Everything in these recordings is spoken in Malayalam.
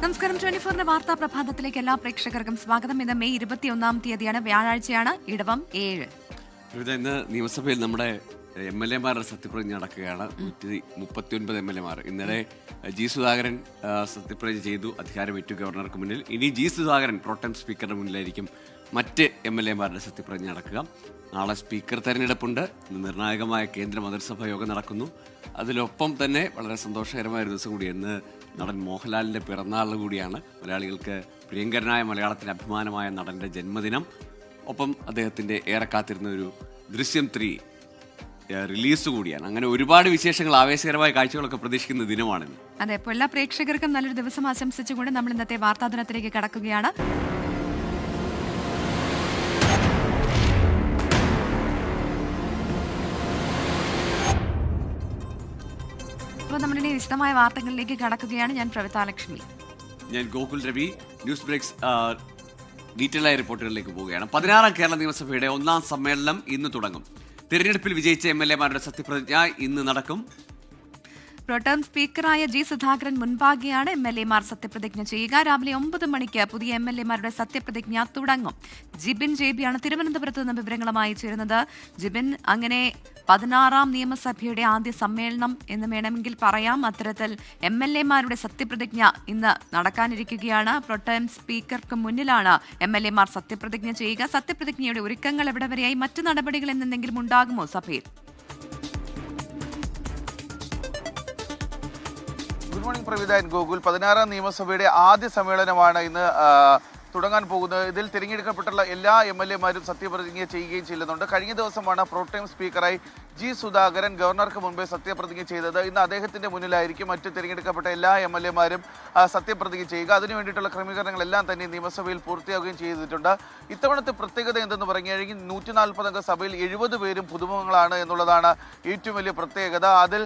നമസ്കാരം. 24 വാർത്താ പ്രഭാതത്തിലേക്ക് എല്ലാ പ്രേക്ഷകർക്കും സ്വാഗതം. ഇന്ന് മെയ് 21 തീയതിയാണ്, വ്യാഴാഴ്ചയാണ്, ഇടവം 7. ഇന്ന് നിയമസഭയിൽ നമ്മുടെ MLA-മാരുടെ സത്യപ്രതിജ്ഞ നടക്കുകയാണ്. 139 MLA-മാർ. ഇന്നലെ ജി സുധാകരൻ സത്യപ്രതിജ്ഞ ചെയ്തു, അധികാരമേറ്റു ഗവർണർക്ക് മുന്നിൽ. ഇനി ജി സുധാകരൻ പ്രോട്ടം സ്പീക്കറുടെ മുന്നിലായിരിക്കും മറ്റ് MLA-മാരുടെ സത്യപ്രതിജ്ഞ നടക്കുക. നാളെ സ്പീക്കർ തെരഞ്ഞെടുപ്പുണ്ട്. നിർണായകമായ കേന്ദ്ര മന്ത്രിസഭാ യോഗം നടക്കുന്നു. അതിലൊപ്പം തന്നെ വളരെ സന്തോഷകരമായ ഒരു ദിവസം കൂടിയാണ്. ഇന്ന് നടൻ മോഹൻലാലിൻ്റെ പിറന്നാൾ കൂടിയാണ്. മലയാളികൾക്ക് പ്രിയങ്കരനായ മലയാളത്തിൻ്റെ അഭിമാനമായ നടൻ്റെ ജന്മദിനം. ഒപ്പം അദ്ദേഹത്തിൻ്റെ ഏറെ കാത്തിരുന്ന ഒരു ദൃശ്യം 3 റിലീസ് കൂടിയാണ്. അങ്ങനെ ഒരുപാട് വിശേഷങ്ങൾ, ആവേശകരമായ കാഴ്ചകളൊക്കെ പ്രതീക്ഷിക്കുന്ന ദിനമാണിന്ന്. അതെ, ഇപ്പോൾ എല്ലാ പ്രേക്ഷകർക്കും നല്ലൊരു ദിവസം ആശംസിച്ചുകൊണ്ട് നമ്മൾ ഇന്നത്തെ വാർത്താ ദിനത്തിലേക്ക് കടക്കുകയാണ്. അപ്പോൾ നമ്മളിനി വിശദമായ വാർത്തകളിലേക്ക് കടക്കുകയാണ്. ഞാൻ പ്രവിതാലക്ഷ്മി. ഞാൻ Gokul Ravi. News breaks detail ആയ റിപ്പോർട്ടുകളിലേക്ക് പോവുകയാണ്. 16ാം കേരള നിയമസഭയുടെ 1ാം സമ്മേളനം ഇന്ന് തുടങ്ങും. തിരഞ്ഞെടുപ്പിൽ വിജയിച്ച MLA-മാരുടെ സത്യപ്രതിജ്ഞ ഇന്ന് നടക്കും. പ്രോട്ടം സ്പീക്കറായ ജി സുധാകരൻ മുൻപാകെയാണ് MLA-മാർ സത്യപ്രതിജ്ഞ ചെയ്യുക. രാവിലെ 9 മണിക്ക് പുതിയ MLA-മാരുടെ സത്യപ്രതിജ്ഞ തുടങ്ങും. ജിബിൻ JB തിരുവനന്തപുരത്ത് നിന്ന് വിവരങ്ങളുമായി ചേരുന്നത്. ജിബിൻ, അങ്ങനെ 16ാം നിയമസഭയുടെ ആദ്യ സമ്മേളനം എന്ന് വേണമെങ്കിൽ പറയാം. അത്തരത്തിൽ MLA-മാരുടെ സത്യപ്രതിജ്ഞ ഇന്ന് നടക്കാനിരിക്കുകയാണ്. പ്രോട്ടം സ്പീക്കർക്ക് മുന്നിലാണ് MLA-മാർ സത്യപ്രതിജ്ഞ ചെയ്യുക. സത്യപ്രതിജ്ഞയുടെ ഒരുക്കങ്ങൾ എവിടെ വരെയായി? മറ്റ് നടപടികൾ എന്തെങ്കിലും ഉണ്ടാകുമോ സഭയിൽ? Good morning Pravitha and Gokul. 16ാം നിയമസഭയുടെ ആദ്യ സമ്മേളനമാണ് ഇന്ന് തുടങ്ങാൻ പോകുന്നത്. ഇതിൽ തിരഞ്ഞെടുക്കപ്പെട്ടുള്ള എല്ലാ MLA-മാരും സത്യപ്രതിജ്ഞ ചെയ്യുകയും ചെയ്യുന്നുണ്ട്. കഴിഞ്ഞ ദിവസമാണ് പ്രോട്ടം സ്പീക്കറായി ജി സുധാകരൻ ഗവർണർക്ക് മുൻപേ സത്യപ്രതിജ്ഞ ചെയ്തത്. ഇന്ന് അദ്ദേഹത്തിന്റെ മുന്നിലായിരിക്കും മറ്റ് തിരഞ്ഞെടുക്കപ്പെട്ട എല്ലാ MLA-മാരും സത്യപ്രതിജ്ഞ ചെയ്യുക. അതിനു വേണ്ടിയിട്ടുള്ള ക്രമീകരണങ്ങളെല്ലാം തന്നെ നിയമസഭയിൽ പൂർത്തിയാവുകയും ചെയ്തിട്ടുണ്ട്. ഇത്തവണത്തെ പ്രത്യേകത എന്തെന്ന് പറഞ്ഞു കഴിഞ്ഞാൽ 140 അംഗ സഭയിൽ 70 പേരും പുതുമുഖങ്ങളാണ് എന്നുള്ളതാണ് ഏറ്റവും വലിയ പ്രത്യേകത. അതിൽ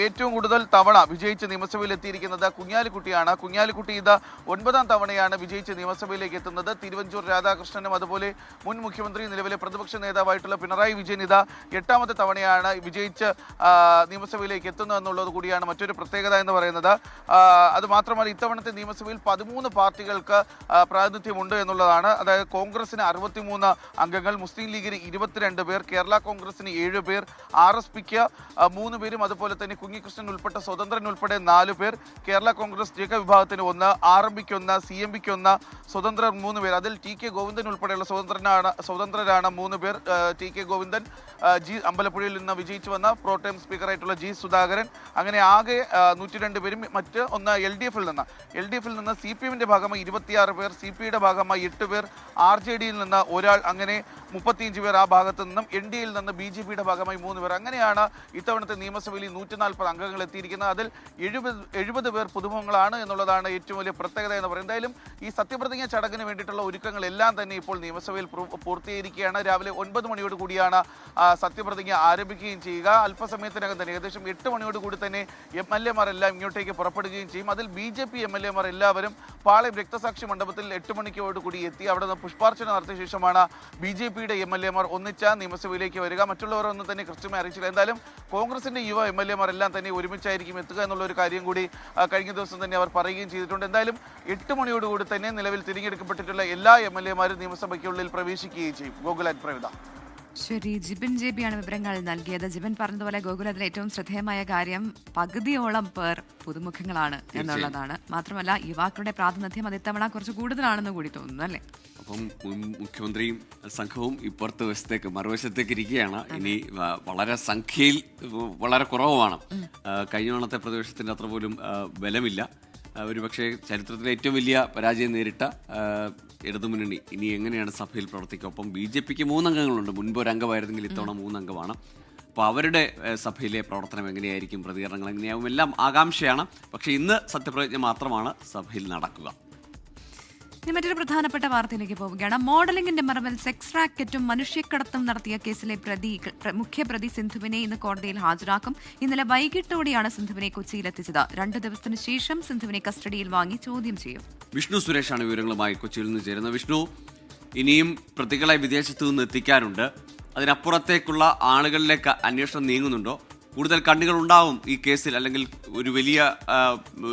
ഏറ്റവും കൂടുതൽ തവണ വിജയിച്ച് നിയമസഭയിൽ എത്തിയിരിക്കുന്നത് കുഞ്ഞാലിക്കുട്ടിയാണ്. കുഞ്ഞാലിക്കുട്ടി ഇത് 9ാം തവണയാണ് വിജയിച്ച് നിയമസഭയിലേക്ക് എത്തുന്നത്. തിരുവഞ്ചൂർ രാധാകൃഷ്ണനും അതുപോലെ മുൻ മുഖ്യമന്ത്രി, നിലവിലെ പ്രതിപക്ഷ നേതാവായിട്ടുള്ള പിണറായി വിജയൻ ഇത് 8ാമത്തെ തവണയാണ് വിജയിച്ച് നിയമസഭയിലേക്ക് എത്തുന്നത് എന്നുള്ളത് കൂടിയാണ് മറ്റൊരു പ്രത്യേകത എന്ന് പറയുന്നത്. അത് മാത്രമല്ല, ഇത്തവണത്തെ നിയമസഭയിൽ 13 പാർട്ടികൾക്ക് പ്രാതിനിധ്യമുണ്ട് എന്നുള്ളതാണ്. അതായത് കോൺഗ്രസിന് 63 അംഗങ്ങൾ, മുസ്ലിം ലീഗിന് 22 പേർ, കേരള കോൺഗ്രസിന് 7 പേർ, RSPക്ക് 3 പേരും, അതുപോലെ തന്നെ കുഞ്ഞികൃഷ്ണൻ ഉൾപ്പെട്ട സ്വതന്ത്രൻ ഉൾപ്പെടെ 4 പേർ, കേരള കോൺഗ്രസ് ജേക്ക വിഭാഗത്തിന് 1, RMPക്ക് 1, CMPക്ക് 1, സ്വതന്ത്രർ 3 പേർ. അതിൽ TK ഗോവിന്ദൻ ഉൾപ്പെടെയുള്ള സ്വതന്ത്രരാണ് 3 പേർ. TK ഗോവിന്ദൻ, അമ്പലപ്പുഴയിൽ നിന്ന് വിജയിച്ചു വന്ന പ്രോട്ടം സ്പീക്കറായിട്ടുള്ള ജി സുധാകരൻ. അങ്ങനെ ആകെ 102 പേരും. മറ്റ് ഒന്ന് LDFിൽ നിന്ന് CPM-ന്റെ ഭാഗമായി 26 പേർ, CPയുടെ ഭാഗമായി 8 പേർ, RJDയിൽ നിന്ന് ഒരാൾ, അങ്ങനെ 35 പേർ ആ ഭാഗത്തു നിന്നും. NDAയിൽ നിന്ന് BJPയുടെ ഭാഗമായി 3 പേർ. അങ്ങനെയാണ് ഇത്തവണത്തെ നിയമസഭയിൽ 140 അംഗങ്ങൾ എത്തിയിരിക്കുന്നത്. അതിൽ 70 പേർ പുതുമുഖങ്ങളാണ് എന്നുള്ളതാണ് ഏറ്റവും വലിയ പ്രത്യേകത എന്ന് പറയുന്നത്. എന്തായാലും ഈ സത്യപ്രതിജ്ഞ ചടങ്ങിന് വേണ്ടിയിട്ടുള്ള ഒരുക്കങ്ങളെല്ലാം തന്നെ ഇപ്പോൾ നിയമസഭയിൽ പൂർത്തീകരിക്കുകയാണ്. രാവിലെ 9 മണിയോട് കൂടിയാണ് സത്യപ്രതിജ്ഞ ആരംഭിക്കുകയും ചെയ്യുക. അല്പസമയത്തിനകം തന്നെ ഏകദേശം 8 മണിയോട് കൂടി തന്നെ MLA-മാരെല്ലാം ഇങ്ങോട്ടേക്ക് പുറപ്പെടുകയും ചെയ്യും. അതിൽ BJP MLA-മാർ എല്ലാവരും പാളയം രക്തസാക്ഷി മണ്ഡപത്തിൽ 8 മണിക്കോട് കൂടി എത്തി അവിടെ നിന്ന് പുഷ്പാർച്ചന നടത്തിയ ശേഷമാണ് BJPയുടെ MLA-മാർ ഒന്നിച്ച നിയമസഭയിലേക്ക് വരിക. മറ്റുള്ളവർ ഒന്നും തന്നെ കൃത്യമായി അറിയിച്ചില്ല. എന്തായാലും കോൺഗ്രസിന്റെ യുവ MLA-മാർ എല്ലാം തന്നെ ഒരുമിച്ചായിരിക്കും എത്തുക എന്നുള്ള ഒരു കാര്യം കൂടി കഴിഞ്ഞ ദിവസം തന്നെ അവർ പറയുകയും ചെയ്തിട്ടുണ്ട്. എന്തായാലും 8 മണിയോടുകൂടി തന്നെ നിലവിൽ തിരഞ്ഞെടുക്കപ്പെട്ടിട്ടുള്ള എല്ലാ MLA-മാരും നിയമസഭയ്ക്കുള്ളിൽ പ്രവേശിക്കുകയും ചെയ്യും. ഗോകുൽ ആൻഡ് പ്രവിത. ശരി, ജിബിൻ JB വിവരങ്ങൾ നൽകിയത്. ജിബിൻ പറഞ്ഞതുപോലെ ഗോകുൽ, അതിൽ ഏറ്റവും ശ്രദ്ധേയമായ കാര്യം പകുതിയോളം പേർ പുതുമുഖങ്ങളാണ് എന്നുള്ളതാണ്. മാത്രമല്ല, യുവാക്കളുടെ പ്രാതിനിധ്യം അത് ഇത്തവണ കുറച്ച് കൂടുതലാണെന്ന് കൂടി തോന്നുന്നു, അല്ലേ? അപ്പം മുഖ്യമന്ത്രിയും സംഘവും ഇപ്പുറത്തെ വശത്തേക്ക് മറുവശത്തേക്ക് ഇരിക്കുകയാണ്. ഇനി വളരെ സംഖ്യയിൽ വളരെ കുറവുമാണ്. കഴിഞ്ഞ തവണത്തെ പ്രതിപക്ഷത്തിൻ്റെ അത്ര പോലും ബലമില്ല. ഒരുപക്ഷെ ചരിത്രത്തിലെ ഏറ്റവും വലിയ പരാജയം നേരിട്ട ഇടതുമുന്നണി ഇനി എങ്ങനെയാണ് സഭയിൽ പ്രവർത്തിക്കുക? ഒപ്പം BJPക്ക് 3 അംഗങ്ങളുണ്ട്. മുൻപ് ഒരു അംഗമായിരുന്നെങ്കിൽ ഇത്തവണ 3 അംഗമാണ്. അപ്പോൾ അവരുടെ സഭയിലെ പ്രവർത്തനം എങ്ങനെയായിരിക്കും, പ്രതികരണങ്ങൾ എങ്ങനെയാവും, എല്ലാം ആകാംക്ഷയാണ്. പക്ഷേ ഇന്ന് സത്യപ്രതിജ്ഞ മാത്രമാണ് സഭയിൽ നടക്കുക. ഇനി മറ്റൊരു പ്രധാനപ്പെട്ട വാർത്തയിലേക്ക് പോവുകയാണ്. മോഡലിംഗിന്റെ മറവിൽ സെക്സ് റാക്കറ്റും മനുഷ്യക്കടത്തും നടത്തിയ കേസിലെ മുഖ്യപ്രതി സിന്ധുവിനെ ഇന്ന് കോടതിയിൽ ഹാജരാക്കും. ഇന്നലെ വൈകിട്ടോടെയാണ് സിന്ധുവിനെ കൊച്ചിയിലെത്തിച്ചത്. 2 ദിവസത്തിന് ശേഷം സിന്ധുവിനെ കസ്റ്റഡിയിൽ വാങ്ങി ചോദ്യം ചെയ്യും. വിഷ്ണു സുരേഷാണ് വിവരങ്ങളുമായി കൊച്ചിയിൽ നിന്ന് ചേരുന്നത്. വിഷ്ണു, ഇനിയും പ്രതികളെ വിദേശത്തു നിന്ന് എത്തിക്കാനുണ്ട്. അതിനപ്പുറത്തേക്കുള്ള ആളുകളിലേക്ക് അന്വേഷണം നീങ്ങുന്നുണ്ടോ? കൂടുതൽ കണ്ണുകൾ ഉണ്ടാവും ഈ കേസിൽ, അല്ലെങ്കിൽ ഒരു വലിയ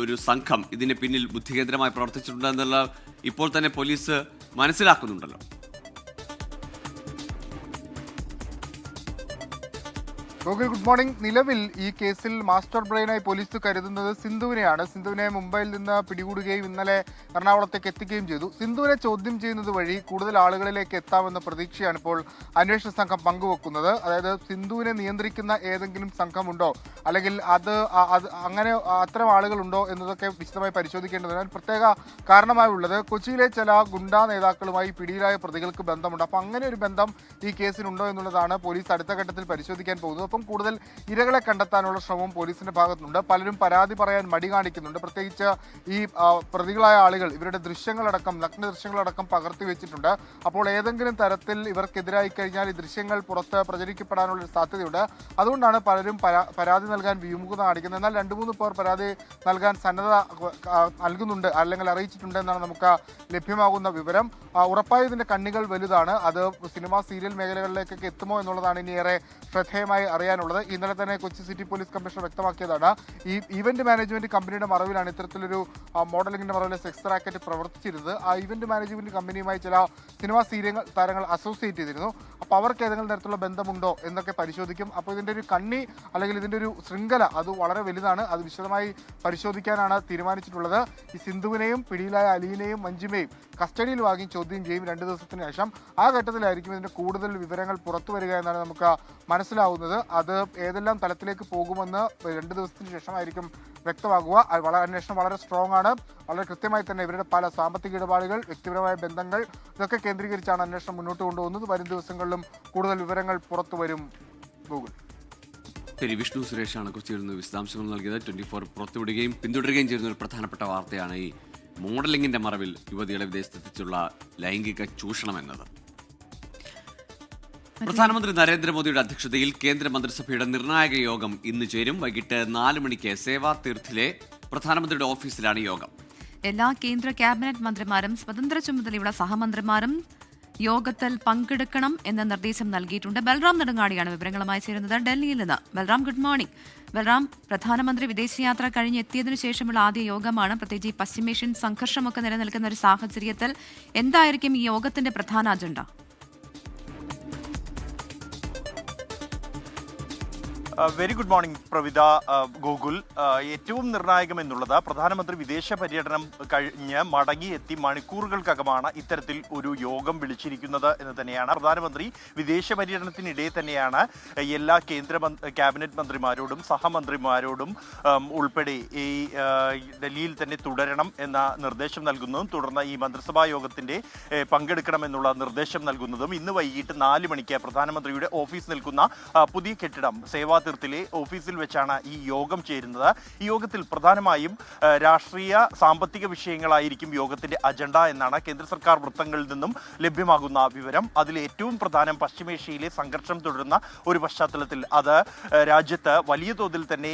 ഒരു സംഘം ഇതിന് പിന്നിൽ ബുദ്ധികേന്ദ്രമായി പ്രവർത്തിച്ചിട്ടുണ്ടെന്നുള്ള ഇപ്പോൾ തന്നെ പോലീസ് മനസ്സിലാക്കുന്നുണ്ടല്ലോ. Gokul, good morning. നിലവിൽ ഈ കേസിൽ മാസ്റ്റർ ബ്രെയിനായി പോലീസ് കരുതുന്നത് സിന്ധുവിനെയാണ്. സിന്ധുവിനെ മുംബൈയിൽ നിന്ന് പിടികൂടുകയും ഇന്നലെ എറണാകുളത്തേക്ക് എത്തിക്കുകയും ചെയ്തു. സിന്ധുവിനെ ചോദ്യം ചെയ്യുന്നത് വഴി കൂടുതൽ ആളുകളിലേക്ക് എത്താമെന്ന പ്രതീക്ഷയാണ് ഇപ്പോൾ അന്വേഷണ സംഘം പങ്കുവെക്കുന്നത്. അതായത് സിന്ധുവിനെ നിയന്ത്രിക്കുന്ന ഏതെങ്കിലും സംഘമുണ്ടോ, അല്ലെങ്കിൽ അങ്ങനെ അത്തരം ആളുകളുണ്ടോ എന്നതൊക്കെ വിശദമായി പരിശോധിക്കേണ്ടതിനാൽ പ്രത്യേക കാരണമായുള്ളത് കൊച്ചിയിലെ ചില ഗുണ്ടാ നേതാക്കളുമായി പിടിയിലായ പ്രതികൾക്ക് ബന്ധമുണ്ട്. അപ്പം അങ്ങനെ ഒരു ബന്ധം ഈ കേസിനുണ്ടോ എന്നുള്ളതാണ് പോലീസ് അടുത്ത ഘട്ടത്തിൽ പരിശോധിക്കാൻ പോകുന്നത്. ഒപ്പം കൂടുതൽ ഇരകളെ കണ്ടെത്താനുള്ള ശ്രമവും പോലീസിന്റെ ഭാഗത്തുനിന്നുണ്ട്. പലരും പരാതി പറയാൻ മടി കാണിക്കുന്നുണ്ട്. പ്രത്യേകിച്ച് ഈ പ്രതികളായ ആളുകൾ ഇവരുടെ ദൃശ്യങ്ങളടക്കം, നഗ്ന ദൃശ്യങ്ങളടക്കം പകർത്തി വെച്ചിട്ടുണ്ട്. അപ്പോൾ ഏതെങ്കിലും തരത്തിൽ ഇവർക്കെതിരായി കഴിഞ്ഞാൽ ഈ ദൃശ്യങ്ങൾ പുറത്ത് പ്രചരിക്കപ്പെടാനുള്ള ഒരു സാധ്യതയുണ്ട്. അതുകൊണ്ടാണ് പലരും പരാതി നൽകാൻ വിമുഖത കാണിക്കുന്നത്. എന്നാൽ 2-3 പേർ പരാതി നൽകാൻ സന്നദ്ധ നൽകുന്നുണ്ട്, അല്ലെങ്കിൽ അറിയിച്ചിട്ടുണ്ട് എന്നാണ് നമുക്ക് ലഭ്യമാകുന്ന വിവരം. ഉറപ്പായും ഇതിന്റെ കണ്ണികൾ വലുതാണ്. അത് സിനിമ, സീരിയൽ മേഖലകളിലേക്കൊക്കെ എത്തുമോ എന്നുള്ളതാണ് ഇനി ഏറെ ശ്രദ്ധേയമായി അറിയാനുള്ളത്. ഇന്നലെ തന്നെ കൊച്ചി സിറ്റി പോലീസ് കമ്മീഷണർ വ്യക്തമാക്കിയതാണ്, ഈ ഇവന്റ് മാനേജ്മെന്റ് കമ്പനിയുടെ മറവിലാണ് ഇത്തരത്തിലൊരു മോഡലിംഗിന്റെ മറവിലെ സെക്സ് റാക്കറ്റ് പ്രവർത്തിച്ചിരുന്നത്. ആ ഇവന്റ് മാനേജ്മെന്റ് കമ്പനിയുമായി ചില സിനിമ, സീരിയൽ താരങ്ങൾ അസോസിയേറ്റ് ചെയ്തിരുന്നു. അപ്പോൾ അവർക്ക് ഏതെങ്കിലും തരത്തിലുള്ള ബന്ധമുണ്ടോ എന്നൊക്കെ പരിശോധിക്കും. അപ്പോൾ ഇതിന്റെ ഒരു കണ്ണി, അല്ലെങ്കിൽ ഇതിന്റെ ഒരു ശൃംഖല അത് വളരെ വലുതാണ്. അത് വിശദമായി പരിശോധിക്കാനാണ് തീരുമാനിച്ചിട്ടുള്ളത്. ഈ സിന്ധുവിനെയും പിടിയിലായ അലീനെയും മഞ്ജുമയും കസ്റ്റഡിയിൽ വാങ്ങി ചോദ്യം ചെയ്യും 2 ദിവസത്തിന് ശേഷം. ആ ഘട്ടത്തിലായിരിക്കും ഇതിന്റെ കൂടുതൽ വിവരങ്ങൾ പുറത്തു വരിക എന്നാണ് നമുക്ക് മനസ്സിലാവുന്നത്. അത് ഏതെല്ലാം തലത്തിലേക്ക് പോകുമെന്ന് 2 ദിവസത്തിന് ശേഷമായിരിക്കും വ്യക്തമാകുക. അന്വേഷണം വളരെ സ്ട്രോങ് ആണ്. വളരെ കൃത്യമായി തന്നെ ഇവരുടെ പല സാമ്പത്തിക ഇടപാടുകൾ, വ്യക്തിപരമായ ബന്ധങ്ങൾ, ഇതൊക്കെ കേന്ദ്രീകരിച്ചാണ് അന്വേഷണം മുന്നോട്ട് കൊണ്ടുപോകുന്നത്. വരും ദിവസങ്ങളിലും കൂടുതൽ വിവരങ്ങൾ പുറത്തു വരും. ഗൂഗിൾ. ശരി, വിഷ്ണു സുരേഷാണ് കൊച്ചിയിൽ നിന്ന് വിശദാംശങ്ങൾ നൽകിയത്. 24 പുറത്തുവിടുകയും പിന്തുടരുകയും ചെയ്യുന്ന ഒരു പ്രധാനപ്പെട്ട വാർത്തയാണ് ഈ മോഡലിംഗിന്റെ മറവിൽ യുവതികളെ വിദേശത്തെത്തിച്ചുള്ള ലൈംഗിക ചൂഷണം എന്നത്. പ്രധാനമന്ത്രി നരേന്ദ്രമോദിയുടെ അധ്യക്ഷതയിൽ കേന്ദ്ര മന്ത്രിസഭയുടെ നിർണായക യോഗം ഇന്ന് ചേരും. വൈകിട്ട് 4 മണിക്ക് സേവാ തീർത്ഥിലെ പ്രധാനമന്ത്രിയുടെ ഓഫീസിലാണ് യോഗം. എല്ലാ കേന്ദ്ര ക്യാബിനറ്റ് മന്ത്രിമാരും സ്വതന്ത്ര ചുമതലയുള്ള സഹമന്ത്രിമാരും യോഗത്തിൽ പങ്കെടുക്കണം എന്ന നിർദ്ദേശം നൽകിയിട്ടുണ്ട്. ബൽറാം നെടുങ്ങാടിയാണ് വിവരങ്ങളുമായി ചേരുന്നത് ഡൽഹിയിൽ നിന്ന്. Balram, good morning. ബൽറാം, പ്രധാനമന്ത്രി വിദേശയാത്ര കഴിഞ്ഞ് എത്തിയതിനു ശേഷമുള്ള ആദ്യ യോഗമാണ്. പ്രത്യേകിച്ച് ഈ പശ്ചിമേഷ്യൻ സംഘർഷമൊക്കെ നിലനിൽക്കുന്ന ഒരു സാഹചര്യത്തിൽ എന്തായിരിക്കും ഈ യോഗത്തിന്റെ പ്രധാന agenda? Very good morning Pravitha, Gokul. ഏറ്റവും നിർണായകം എന്നുള്ളത് പ്രധാനമന്ത്രി വിദേശ പര്യടനം കഴിഞ്ഞ് മടങ്ങിയെത്തി മണിക്കൂറുകൾക്കകമാണ് ഇത്തരത്തിൽ ഒരു യോഗം വിളിച്ചിരിക്കുന്നത് എന്ന് തന്നെയാണ്. പ്രധാനമന്ത്രി വിദേശ പര്യടനത്തിനിടെ തന്നെയാണ് എല്ലാ കേന്ദ്ര ക്യാബിനറ്റ് മന്ത്രിമാരോടും സഹമന്ത്രിമാരോടും ഉൾപ്പെടെ ഈ ഡൽഹിയിൽ തന്നെ തുടരണം എന്ന നിർദ്ദേശം നൽകുന്നതും തുടർന്ന് ഈ മന്ത്രിസഭാ യോഗത്തിന്റെ പങ്കെടുക്കണമെന്നുള്ള നിർദ്ദേശം നൽകുന്നതും. ഇന്ന് വൈകിട്ട് 4 മണിക്ക് പ്രധാനമന്ത്രിയുടെ ഓഫീസ് നിൽക്കുന്ന പുതിയ കെട്ടിടം സേവാ തീർത്ഥിലെ ഓഫീസിൽ വെച്ചാണ് ഈ യോഗം ചേരുന്നത്. ഈ യോഗത്തിൽ പ്രധാനമായും രാഷ്ട്രീയ സാമ്പത്തിക വിഷയങ്ങളായിരിക്കും യോഗത്തിന്റെ അജണ്ട എന്നാണ് കേന്ദ്ര സർക്കാർ വൃത്തങ്ങളിൽ നിന്നും ലഭ്യമാകുന്ന വിവരം. അതിൽ ഏറ്റവും പ്രധാനം പശ്ചിമേഷ്യയിലെ സംഘർഷം തുടരുന്ന ഒരു പശ്ചാത്തലത്തിൽ അത് രാജ്യത്ത് വലിയ തോതിൽ തന്നെ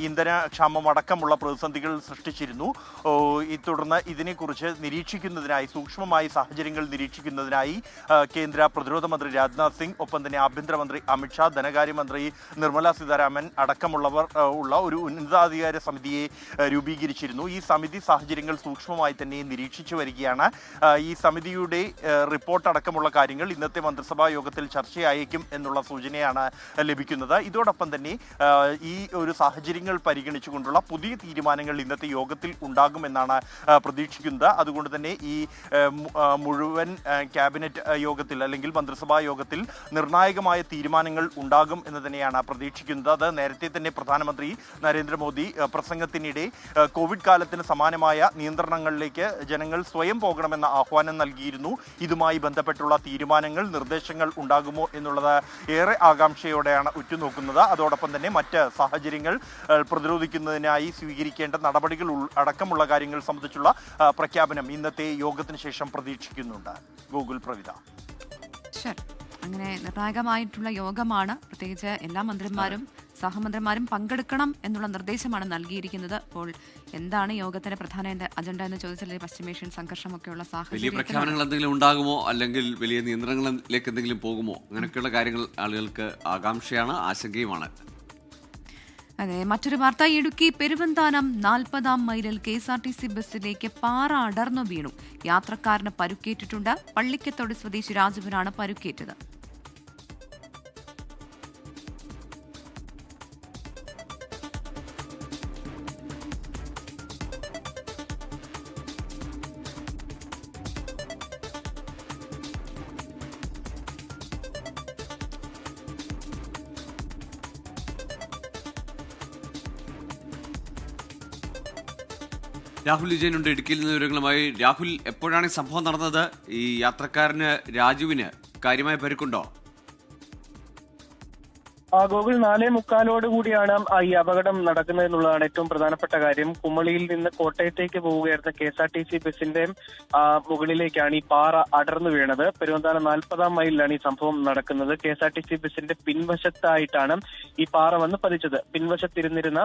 ഇന്ധനക്ഷാമം അടക്കമുള്ള പ്രതിസന്ധികൾ സൃഷ്ടിച്ചിരുന്നു. തുടർന്ന് ഇതിനെക്കുറിച്ച് നിരീക്ഷിക്കുന്നതിനായി, സൂക്ഷ്മമായി സാഹചര്യങ്ങൾ നിരീക്ഷിക്കുന്നതിനായി കേന്ദ്ര പ്രതിരോധ മന്ത്രി രാജ്നാഥ് സിംഗ്, ഒപ്പം തന്നെ ആഭ്യന്തരമന്ത്രി അമിത്ഷാ, ധനകാര്യമന്ത്രി നിർമ്മല സീതാരാമൻ അടക്കമുള്ളവർ ഉള്ള ഒരു ഉന്നതാധികാര സമിതിയെ രൂപീകരിച്ചിരുന്നു. ഈ സമിതി സാഹചര്യങ്ങൾ സൂക്ഷ്മമായി തന്നെ നിരീക്ഷിച്ചു വരികയാണ്. ഈ സമിതിയുടെ റിപ്പോർട്ട് അടക്കമുള്ള കാര്യങ്ങൾ ഇന്നത്തെ മന്ത്രിസഭാ യോഗത്തിൽ ചർച്ചയായേക്കും എന്നുള്ള സൂചനയാണ് ലഭിക്കുന്നത്. ഇതോടൊപ്പം തന്നെ ഈ ഒരു സാഹചര്യങ്ങൾ പരിഗണിച്ചുകൊണ്ടുള്ള പുതിയ തീരുമാനങ്ങൾ ഇന്നത്തെ യോഗത്തിൽ ഉണ്ടാകുമെന്നാണ് പ്രതീക്ഷിക്കുന്നത്. അതുകൊണ്ട് തന്നെ ഈ മുഴുവൻ ക്യാബിനറ്റ് യോഗത്തിൽ അല്ലെങ്കിൽ മന്ത്രിസഭാ യോഗത്തിൽ നിർണായകമായ തീരുമാനങ്ങൾ ഉണ്ടാകും എന്ന് തന്നെയാണ് പ്രതീക്ഷിക്കുന്നത്. അത് നേരത്തെ തന്നെ പ്രധാനമന്ത്രി നരേന്ദ്രമോദി പ്രസംഗത്തിനിടെ കോവിഡ് കാലത്തിന് സമാനമായ നിയന്ത്രണങ്ങളിലേക്ക് ജനങ്ങൾ സ്വയം പോകണമെന്ന ആഹ്വാനം നൽകിയിരുന്നു. ഇതുമായി ബന്ധപ്പെട്ടുള്ള തീരുമാനങ്ങൾ, നിർദ്ദേശങ്ങൾ ഉണ്ടാകുമോ എന്നുള്ളത് ഏറെ ആകാംക്ഷയോടെയാണ് ഉറ്റുനോക്കുന്നത്. അതോടൊപ്പം തന്നെ മറ്റ് സാഹചര്യങ്ങൾ പ്രതിരോധിക്കുന്നതിനായി സ്വീകരിക്കേണ്ട നടപടികൾ അടക്കമുള്ള കാര്യങ്ങൾ സംബന്ധിച്ചുള്ള പ്രഖ്യാപനം ഇന്നത്തെ യോഗത്തിന് ശേഷം പ്രതീക്ഷിക്കുന്നുണ്ട്. ഗൂഗിൾ, പ്രവിത. അങ്ങനെ നിർണായകമായിട്ടുള്ള യോഗമാണ്. പ്രത്യേകിച്ച് എല്ലാ മന്ത്രിമാരും സഹമന്ത്രിമാരും പങ്കെടുക്കണം എന്നുള്ള നിർദ്ദേശമാണ് നൽകിയിരിക്കുന്നത്. അപ്പോൾ എന്താണ് യോഗത്തിന്റെ പ്രധാന അജണ്ട എന്ന് ചോദിച്ചാൽ പശ്ചിമേഷ്യൻ സംഘർഷമൊക്കെയുള്ള സാഹചര്യം, വലിയ പ്രഖ്യാപനങ്ങൾ എന്തെങ്കിലും ഉണ്ടാകുമോ, അല്ലെങ്കിൽ വലിയ നിയന്ത്രണങ്ങളിലേക്ക് എന്തെങ്കിലും പോകുമോ, അങ്ങനെയൊക്കെയുള്ള കാര്യങ്ങൾ ആളുകൾക്ക് ആകാംക്ഷയാണ്, ആശങ്കയുമാണ്. അതെ, മറ്റൊരു വാർത്ത. ഇടുക്കി പെരുവന്താനം 40-ാം മൈലിൽ KSRTC ബസ്സിലേക്ക് പാറ അടർന്നു വീണു. യാത്രക്കാരന് പരുക്കേറ്റിട്ടുണ്ട്. പള്ളിക്കത്തോട് സ്വദേശി രാജുവിനാണ് പരുക്കേറ്റത്. രാഹുൽ വിജയനുണ്ട് ഇടുക്കിയിൽ നിന്ന് വിവരങ്ങളുമായി. രാഹുൽ, എപ്പോഴാണ് ഈ സംഭവം നടന്നത്? ഈ യാത്രക്കാരന് രാജുവിന് കാര്യമായ പരിക്കുണ്ടോ? ഗോകുൽ 4:45 കൂടിയാണ് ഈ അപകടം നടക്കുന്നത് എന്നുള്ളതാണ് ഏറ്റവും പ്രധാനപ്പെട്ട കാര്യം. കുമളിയിൽ നിന്ന് കോട്ടയത്തേക്ക് പോവുകയായിരുന്ന KSRTC ബസിന്റെ മുകളിലേക്കാണ് ഈ പാറ അടർന്നു വീണത്. പെരുവന്താനം 40-ാം മൈലിലാണ് ഈ സംഭവം നടക്കുന്നത്. KSRTC ബസിന്റെ പിൻവശത്തായിട്ടാണ് ഈ പാറ വന്ന് പതിച്ചത്. പിൻവശത്തിരുന്നിരുന്ന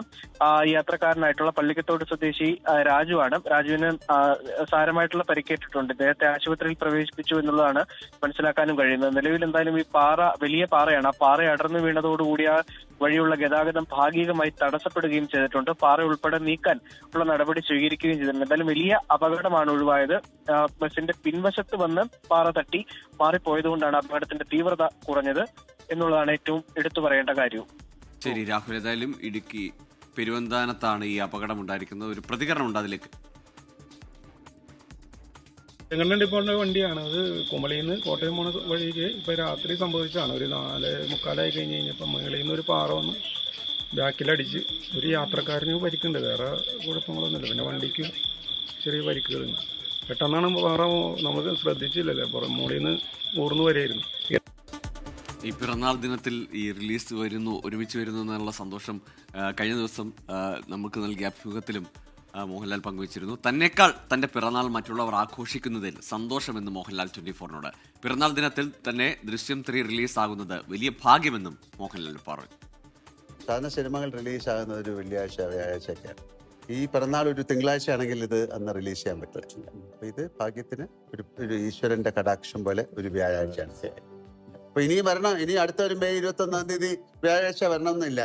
യാത്രക്കാരനായിട്ടുള്ള പള്ളിക്കത്തോട് സ്വദേശി രാജുവാണ്. രാജുവിന് സാരമായിട്ടുള്ള പരിക്കേറ്റിട്ടുണ്ട്. ഇദ്ദേഹത്തെ ആശുപത്രിയിൽ പ്രവേശിപ്പിച്ചു എന്നുള്ളതാണ് മനസ്സിലാക്കാനും കഴിയുന്നത്. നിലവിൽ എന്തായാലും ഈ പാറ വലിയ പാറയാണ്. ആ പാറ അടർന്നു വീണതോട് കൂടി ആ വഴിയുള്ള ഗതാഗതം ഭാഗികമായി തടസ്സപ്പെടുകയും ചെയ്തിട്ടുണ്ട്. പാറ ഉൾപ്പെടെ നീക്കാൻ ഉള്ള നടപടി സ്വീകരിക്കുകയും ചെയ്തിട്ടുണ്ട്. എന്തായാലും വലിയ അപകടമാണ് ഒഴിവായത്. ബസിന്റെ പിൻവശത്ത് വന്ന് പാറ തട്ടി മാറിപ്പോയതുകൊണ്ടാണ് അപകടത്തിന്റെ തീവ്രത കുറഞ്ഞത് എന്നുള്ളതാണ് ഏറ്റവും എടുത്തു പറയേണ്ട കാര്യവും. ശരി രാഹുൽ, ഏതായാലും ഇടുക്കി പെരുവന്താനത്താണ് ഈ അപകടം ഉണ്ടായിരിക്കുന്നത്. ഒരു പ്രതികരണം ഉണ്ട് അതിലേക്ക്. ചെങ്ങണ്ണൻ ഡിപ്പോളിന്റെ വണ്ടിയാണ് അത്. കുമളിയിൽ നിന്ന് കോട്ടയം പോണ വഴിക്ക് ഇപ്പൊ രാത്രി സംഭവിച്ചാണ്. ഒരു 4:45 കഴിഞ്ഞ് കഴിഞ്ഞപ്പോൾ മുകളിൽ നിന്ന് ഒരു പാറ വന്ന് ബാക്കിലടിച്ച് ഒരു യാത്രക്കാരന് പരിക്കുണ്ട്. വേറെ കുഴപ്പങ്ങളൊന്നുമില്ല. പിന്നെ വണ്ടിക്ക് ചെറിയ പരിക്കുകളുണ്ട്. പെട്ടെന്നാണ് പാറ, നമുക്ക് ശ്രദ്ധിച്ചില്ലല്ലേ, മുകളിൽ നിന്ന് ഊർന്നു വരെയായിരുന്നു. ഈ പിറന്നാൾ ദിനത്തിൽ ഈ റിലീസ് ഒരുമിച്ച് വരുന്നു എന്നുള്ള സന്തോഷം കഴിഞ്ഞ ദിവസം നമുക്ക് നൽകിയ അഭിമുഖത്തിലും മോഹൻലാൽ പങ്കുവച്ചിരുന്നു. തന്നെക്കാൾ തന്റെ പിറന്നാൾ മറ്റുള്ളവർ ആഘോഷിക്കുന്നതിൽ സന്തോഷമെന്ന് മോഹൻലാൽ 24നോട്. പിറന്നാൾ ദിനത്തിൽ തന്നെ ദൃശ്യം 3 റിലീസാകുന്നത് വലിയ ഭാഗ്യമെന്നും മോഹൻലാൽ പറഞ്ഞു. സാധാരണ സിനിമകൾ റിലീസാകുന്നത് ഒരു വെള്ളിയാഴ്ച വ്യാഴാഴ്ചയൊക്കെയാണ്. ഈ പിറന്നാൾ ഒരു തിങ്കളാഴ്ച ആണെങ്കിൽ ഇത് അന്ന് റിലീസ് ചെയ്യാൻ പറ്റില്ല. അപ്പൊ ഇത് ഭാഗ്യത്തിന് ഒരു ഈശ്വരന്റെ കടാക്ഷം പോലെ ഒരു വ്യാഴാഴ്ചയാണ്. അപ്പൊ ഇനി വരണം, ഇനി അടുത്ത ഒരു മെയ് 21-ാം തീയതി വ്യാഴാഴ്ച വരണമെന്നില്ല.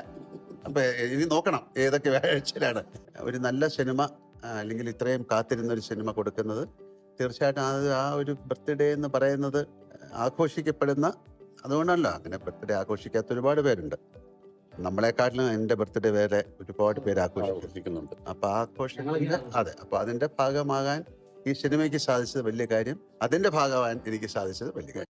അപ്പൊ ഇനി നോക്കണം ഏതൊക്കെ വ്യാഴാഴ്ചയിലാണ് ഒരു നല്ല സിനിമ അല്ലെങ്കിൽ ഇത്രയും കാത്തിരുന്ന ഒരു സിനിമ കൊടുക്കുന്നത്. തീർച്ചയായിട്ടും അത് ആ ഒരു ബർത്ത്ഡേ എന്ന് പറയുന്നത് ആഘോഷിക്കപ്പെടുന്ന, അതുകൊണ്ടല്ല അങ്ങനെ ബർത്ത്ഡേ ആഘോഷിക്കാത്ത ഒരുപാട് പേരുണ്ട്. നമ്മളെക്കാട്ടിലും എൻ്റെ ബർത്ത്ഡേ വേറെ ഒരുപാട് പേര് ആഘോഷിക്കുന്നുണ്ട്. അപ്പൊ ആഘോഷങ്ങളില്ല. അതെ, അപ്പൊ അതിന്റെ ഭാഗമാകാൻ ഈ സിനിമയ്ക്ക് സാധിച്ചത് വലിയ കാര്യം. അതിന്റെ ഭാഗമാകാൻ എനിക്ക് സാധിച്ചത് വലിയ കാര്യം.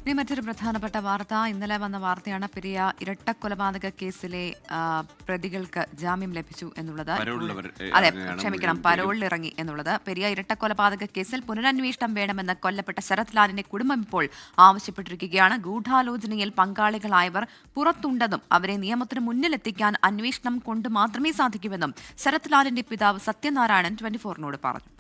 ഇനി മറ്റൊരു പ്രധാനപ്പെട്ട വാർത്ത. ഇന്നലെ വന്ന വാർത്തയാണ് പെരിയ ഇരട്ടക്കൊലപാതക കേസിലെ പ്രതികൾക്ക് ജാമ്യം ലഭിച്ചു എന്നുള്ളത്. അതെ, ക്ഷമിക്കണം, പരോളിലിറങ്ങി എന്നുള്ളത്. പെരിയ ഇരട്ടക്കൊലപാതക കേസിൽ പുനരന്വേഷണം വേണമെന്ന് കൊല്ലപ്പെട്ട ശരത് ലാലിന്റെ കുടുംബം ഇപ്പോൾ ആവശ്യപ്പെട്ടിരിക്കുകയാണ്. ഗൂഢാലോചനയിൽ പങ്കാളികളായവർ പുറത്തുണ്ടെന്നും അവരെ നിയമത്തിന് മുന്നിലെത്തിക്കാൻ അന്വേഷണം കൊണ്ട് മാത്രമേ സാധിക്കൂവെന്നും ശരത് ലാലിന്റെ പിതാവ് സത്യനാരായണൻ 24നോട് പറഞ്ഞു.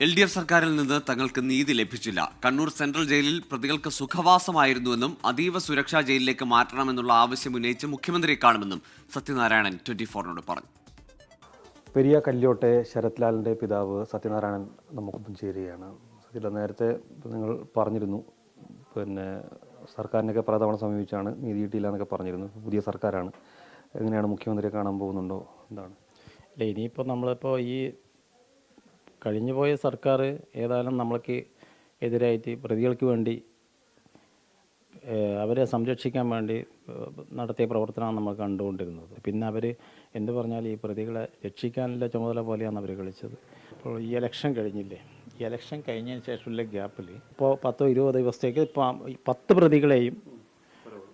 LDF സർക്കാരിൽ നിന്ന് തങ്ങൾക്ക് നീതി ലഭിച്ചില്ല. കണ്ണൂർ സെൻട്രൽ ജയിലിൽ പ്രതികൾക്ക് സുഖവാസമായിരുന്നുവെന്നും അതീവ സുരക്ഷാ ജയിലിലേക്ക് മാറ്റണമെന്നുള്ള ആവശ്യം ഉന്നയിച്ച് മുഖ്യമന്ത്രിയെ കാണുമെന്നും സത്യനാരായണൻ 24നോട് പറഞ്ഞു. പെരിയ കല്യോട്ടെ ശരത് ലാലിൻ്റെ പിതാവ് സത്യനാരായണൻ നമുക്കൊപ്പം ചേരുകയാണ്. സത്യല, നേരത്തെ നിങ്ങൾ പറഞ്ഞിരുന്നു, പിന്നെ സർക്കാരിനൊക്കെ പലതവണ സമീപിച്ചാണ്, നീതി കിട്ടിയില്ല എന്നൊക്കെ പറഞ്ഞിരുന്നു. പുതിയ സർക്കാരാണ്, എങ്ങനെയാണ് മുഖ്യമന്ത്രിയെ കാണാൻ പോകുന്നുണ്ടോ, എന്താണ്? അല്ല, ഇനിയിപ്പോൾ നമ്മളിപ്പോൾ ഈ കഴിഞ്ഞുപോയ സർക്കാർ ഏതായാലും നമ്മൾക്ക് എതിരായിട്ട് പ്രതികൾക്ക് വേണ്ടി അവരെ സംരക്ഷിക്കാൻ വേണ്ടി നടത്തിയ പ്രവർത്തനമാണ് നമ്മൾ കണ്ടുകൊണ്ടിരുന്നത്. പിന്നെ അവർ എന്ത് പറഞ്ഞാൽ ഈ പ്രതികളെ രക്ഷിക്കാനുള്ള ചുമതല പോലെയാണ് അവർ കളിച്ചത്. അപ്പോൾ ഈ ഇലക്ഷൻ കഴിഞ്ഞില്ലേ, ഈ ഇലക്ഷൻ കഴിഞ്ഞതിന് ശേഷമുള്ള ഗ്യാപ്പിൽ ഇപ്പോൾ 10-20 ദിവസത്തേക്ക് ഇപ്പോൾ 10 പ്രതികളെയും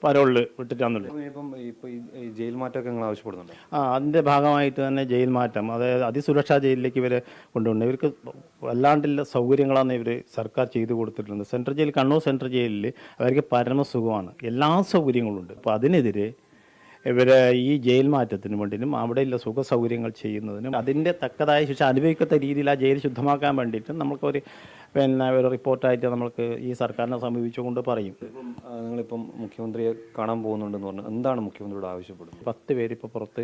പരോളിൽ വിട്ടിട്ടാണുള്ളത്. ഇപ്പം ഈ ജയിൽ മാറ്റമൊക്കെ നിങ്ങൾ ആവശ്യപ്പെടുന്നുണ്ട്? അതിൻ്റെ ഭാഗമായിട്ട് തന്നെ ജയിൽ മാറ്റം, അതായത് അതിസുരക്ഷാ ജയിലിലേക്ക് ഇവരെ കൊണ്ടുപോകുന്നത്. ഇവർക്ക് വല്ലാണ്ടുള്ള സൗകര്യങ്ങളാണ് ഇവർ സർക്കാർ ചെയ്തു കൊടുത്തിട്ടുള്ളത്. സെൻട്രൽ ജയിൽ, കണ്ണൂർ സെൻട്രൽ ജയിലിൽ അവർക്ക് പരമസുഖമാണ്, എല്ലാ സൗകര്യങ്ങളും ഉണ്ട്. അപ്പോൾ അതിനെതിരെ ഇവരെ ഈ ജയിൽ മാറ്റത്തിന് വേണ്ടിയിട്ടും അവിടെയുള്ള സുഖ സൗകര്യങ്ങൾ ചെയ്യുന്നതിനും അതിൻ്റെ തക്കതായ ശിക്ഷ അനുഭവിക്കത്ത രീതിയിൽ ആ ജയിൽ ശുദ്ധമാക്കാൻ വേണ്ടിയിട്ടും നമുക്കൊരു ഒരു റിപ്പോർട്ടായിട്ട് നമ്മൾക്ക് ഈ സർക്കാരിനെ സമീപിച്ചുകൊണ്ട് പറയും. നിങ്ങളിപ്പം മുഖ്യമന്ത്രിയെ കാണാൻ പോകുന്നുണ്ടെന്ന് പറഞ്ഞു, എന്താണ് മുഖ്യമന്ത്രിയോട് ആവശ്യപ്പെടുന്നത്? 10 പേര് ഇപ്പോൾ പുറത്ത്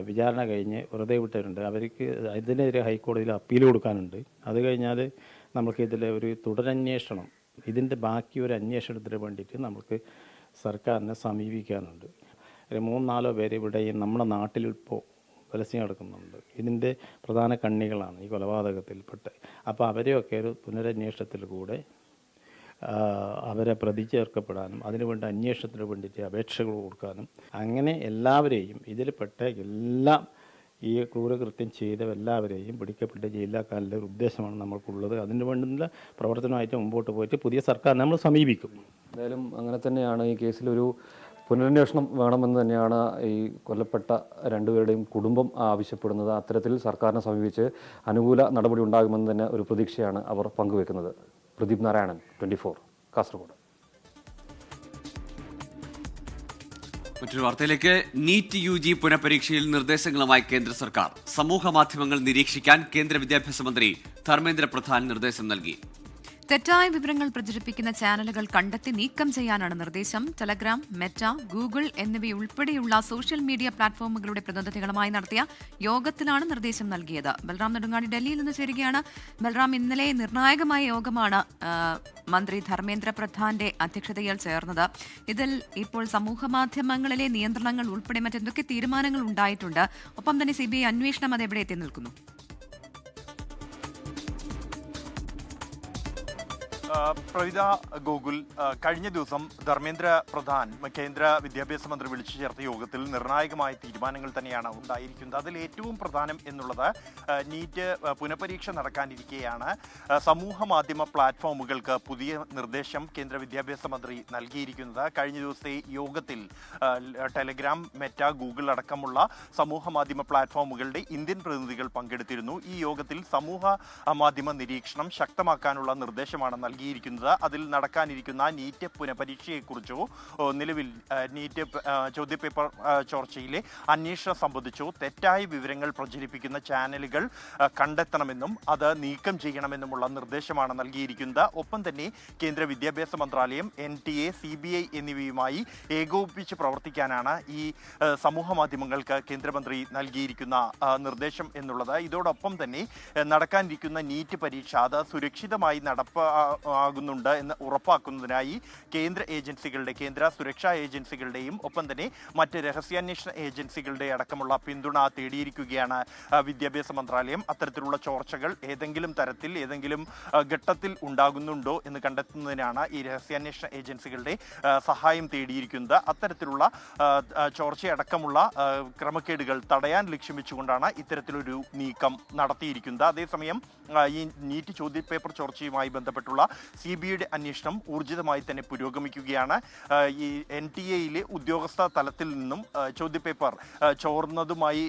വിചാരണ കഴിഞ്ഞ് വെറുതെ വിട്ടവരുണ്ട്. അവർക്ക് ഇതിനെതിരെ ഹൈക്കോടതിയിൽ അപ്പീൽ കൊടുക്കാനുണ്ട്. അത് കഴിഞ്ഞാൽ നമുക്ക് ഇതിലെ ഒരു തുടരന്വേഷണം, ഇതിൻ്റെ ബാക്കി ഒരു അന്വേഷണത്തിന് വേണ്ടിയിട്ട് നമുക്ക് സർക്കാരിനെ സമീപിക്കാനുണ്ട്. 3-4 പേര് ഇവിടെ നമ്മുടെ നാട്ടിൽ ഇപ്പോൾ പരസ്യം നടക്കുന്നുണ്ട്. ഇതിൻ്റെ പ്രധാന കണ്ണികളാണ് ഈ കൊലപാതകത്തിൽപ്പെട്ട്. അപ്പോൾ അവരെയൊക്കെ ഒരു പുനരന്വേഷണത്തിൽ കൂടെ അവരെ പ്രതി ചേർക്കപ്പെടാനും അതിനുവേണ്ടി അന്വേഷണത്തിന് വേണ്ടിയിട്ട് അപേക്ഷകൾ കൊടുക്കാനും അങ്ങനെ എല്ലാവരെയും ഇതിൽപ്പെട്ട എല്ലാം ഈ ക്രൂരകൃത്യം ചെയ്ത എല്ലാവരെയും പിടിക്കപ്പെട്ട് ജയിലാക്കാനുള്ള ഒരു ഉദ്ദേശമാണ് നമ്മൾക്കുള്ളത്. അതിന് വേണ്ടുന്ന പ്രവർത്തനമായിട്ട് മുമ്പോട്ട് പോയിട്ട് പുതിയ സർക്കാർ നമ്മൾ സമീപിക്കും. എന്തായാലും അങ്ങനെ തന്നെയാണ്. ഈ കേസിലൊരു പുനരന്വേഷണം വേണമെന്ന് തന്നെയാണ് ഈ കൊല്ലപ്പെട്ട രണ്ടുപേരുടെയും കുടുംബം ആവശ്യപ്പെടുന്നത്. അത്തരത്തിൽ സർക്കാരിനെ സമീപിച്ച് അനുകൂല നടപടി ഉണ്ടാകുമെന്ന് തന്നെ ഒരു പ്രതീക്ഷയാണ് അവർ പങ്കുവെക്കുന്നത്. പ്രദീപ് നാരായണൻ, 24, കാസർഗോഡ്. മറ്റൊരു വാർത്തയിലേക്ക്. നീറ്റ് UG പുനഃപരീക്ഷയിൽ നിർദ്ദേശങ്ങളുമായി കേന്ദ്ര സർക്കാർ. സമൂഹ മാധ്യമങ്ങൾ നിരീക്ഷിക്കാൻ കേന്ദ്ര വിദ്യാഭ്യാസ മന്ത്രി ധർമ്മേന്ദ്ര പ്രധാൻ നിർദ്ദേശം നൽകി. തെറ്റായ വിവരങ്ങൾ പ്രചരിപ്പിക്കുന്ന ചാനലുകൾ കണ്ടെത്തി നീക്കം ചെയ്യാനാണ് നിർദ്ദേശം. ടെലഗ്രാം, മെറ്റ, ഗൂഗിൾ എന്നിവയുൾപ്പെടെയുള്ള സോഷ്യൽ മീഡിയ പ്ലാറ്റ്ഫോമുകളുടെ പ്രതിനിധികളുമായി നടത്തിയ യോഗത്തിലാണ് നിർദ്ദേശം നൽകിയത്. ബൽറാം നെടുങ്ങാടി ഡൽഹിയിൽ നിന്ന് ചേരുകയാണ്. ബൽറാം, ഇന്നലെ നിർണായകമായ യോഗമാണ് മന്ത്രി ധർമ്മേന്ദ്ര പ്രധാന്റെ അധ്യക്ഷതയിൽ ചേർന്നത്. ഇതിൽ ഇപ്പോൾ സമൂഹമാധ്യമങ്ങളിലെ നിയന്ത്രണങ്ങൾ ഉൾപ്പെടെ മറ്റെന്തൊക്കെ തീരുമാനങ്ങൾ ഉണ്ടായിട്ടുണ്ട്? ഒപ്പം തന്നെ CBI അന്വേഷണം അതെവിടെ എത്തി നിൽക്കുന്നു? പ്രവിത, ഗോകുൽ, കഴിഞ്ഞ ദിവസം ധർമ്മേന്ദ്ര പ്രധാൻ കേന്ദ്ര വിദ്യാഭ്യാസ മന്ത്രി വിളിച്ചു ചേർത്ത യോഗത്തിൽ നിർണായകമായ തീരുമാനങ്ങൾ തന്നെയാണ് ഉണ്ടായിരിക്കുന്നത്. അതിൽ ഏറ്റവും പ്രധാനം എന്നുള്ളത് നീറ്റ് പുനഃപരീക്ഷ നടക്കാനിരിക്കെയാണ് സമൂഹ മാധ്യമ പ്ലാറ്റ്ഫോമുകൾക്ക് പുതിയ നിർദ്ദേശം കേന്ദ്ര വിദ്യാഭ്യാസ മന്ത്രി നൽകിയിരിക്കുന്നത്. കഴിഞ്ഞ ദിവസത്തെ യോഗത്തിൽ ടെലഗ്രാം, മെറ്റ, ഗൂഗിൾ അടക്കമുള്ള സമൂഹ മാധ്യമ പ്ലാറ്റ്ഫോമുകളുടെ ഇന്ത്യൻ പ്രതിനിധികൾ പങ്കെടുത്തിരുന്നു. ഈ യോഗത്തിൽ സമൂഹ മാധ്യമ നിരീക്ഷണം ശക്തമാക്കാനുള്ള നിർദ്ദേശമാണ് നൽകിയിരിക്കുന്നത്. അതിൽ നടക്കാനിരിക്കുന്ന നീറ്റ് പുനഃപരീക്ഷയെക്കുറിച്ചോ നിലവിൽ നീറ്റ് ചോദ്യപേപ്പർ ചോർച്ചയിലെ അന്വേഷണം സംബന്ധിച്ചോ തെറ്റായ വിവരങ്ങൾ പ്രചരിപ്പിക്കുന്ന ചാനലുകൾ കണ്ടെത്തണമെന്നും അത് നീക്കം ചെയ്യണമെന്നുമുള്ള നിർദ്ദേശമാണ് നൽകിയിരിക്കുന്നത്. ഒപ്പം തന്നെ കേന്ദ്ര വിദ്യാഭ്യാസ മന്ത്രാലയം, NTA, CBI എന്നിവയുമായി ഏകോപിപ്പിച്ച് പ്രവർത്തിക്കാനാണ് ഈ സമൂഹ മാധ്യമങ്ങൾക്ക് കേന്ദ്രമന്ത്രി നൽകിയിരിക്കുന്ന നിർദ്ദേശം എന്നുള്ളത്. ഇതോടൊപ്പം തന്നെ നടക്കാനിരിക്കുന്ന നീറ്റ് പരീക്ഷ അത് സുരക്ഷിതമായി ആകുന്നുണ്ട് എന്ന് ഉറപ്പാക്കുന്നതിനായി കേന്ദ്ര ഏജൻസികളുടെ, കേന്ദ്ര സുരക്ഷാ ഏജൻസികളുടെയും ഒപ്പം തന്നെ മറ്റ് രഹസ്യാന്വേഷണ ഏജൻസികളുടെ അടക്കമുള്ള പിന്തുണ തേടിയിരിക്കുകയാണ് വിദ്യാഭ്യാസ മന്ത്രാലയം. അത്തരത്തിലുള്ള ചോർച്ചകൾ ഏതെങ്കിലും തരത്തിൽ ഏതെങ്കിലും ഘട്ടത്തിൽ ഉണ്ടാകുന്നുണ്ടോ എന്ന് കണ്ടെത്തുന്നതിനാണ് ഈ രഹസ്യാന്വേഷണ ഏജൻസികളുടെ സഹായം തേടിയിരിക്കുന്നത്. അത്തരത്തിലുള്ള ചോർച്ചയടക്കമുള്ള ക്രമക്കേടുകൾ തടയാൻ ലക്ഷ്യം വെച്ചുകൊണ്ടാണ് ഇത്തരത്തിലൊരു നീക്കം നടത്തിയിരിക്കുന്നത്. അതേസമയം ഈ നീറ്റ് ചോദ്യപേപ്പർ ചോർച്ചയുമായി ബന്ധപ്പെട്ടുള്ള CBIയുടെ അന്വേഷണം ഊർജിതമായി തന്നെ പുരോഗമിക്കുകയാണ്. ഈ NTA ഉദ്യോഗസ്ഥ തലത്തിൽ നിന്നും ചോദ്യപേപ്പർ ചോർന്നതുമായി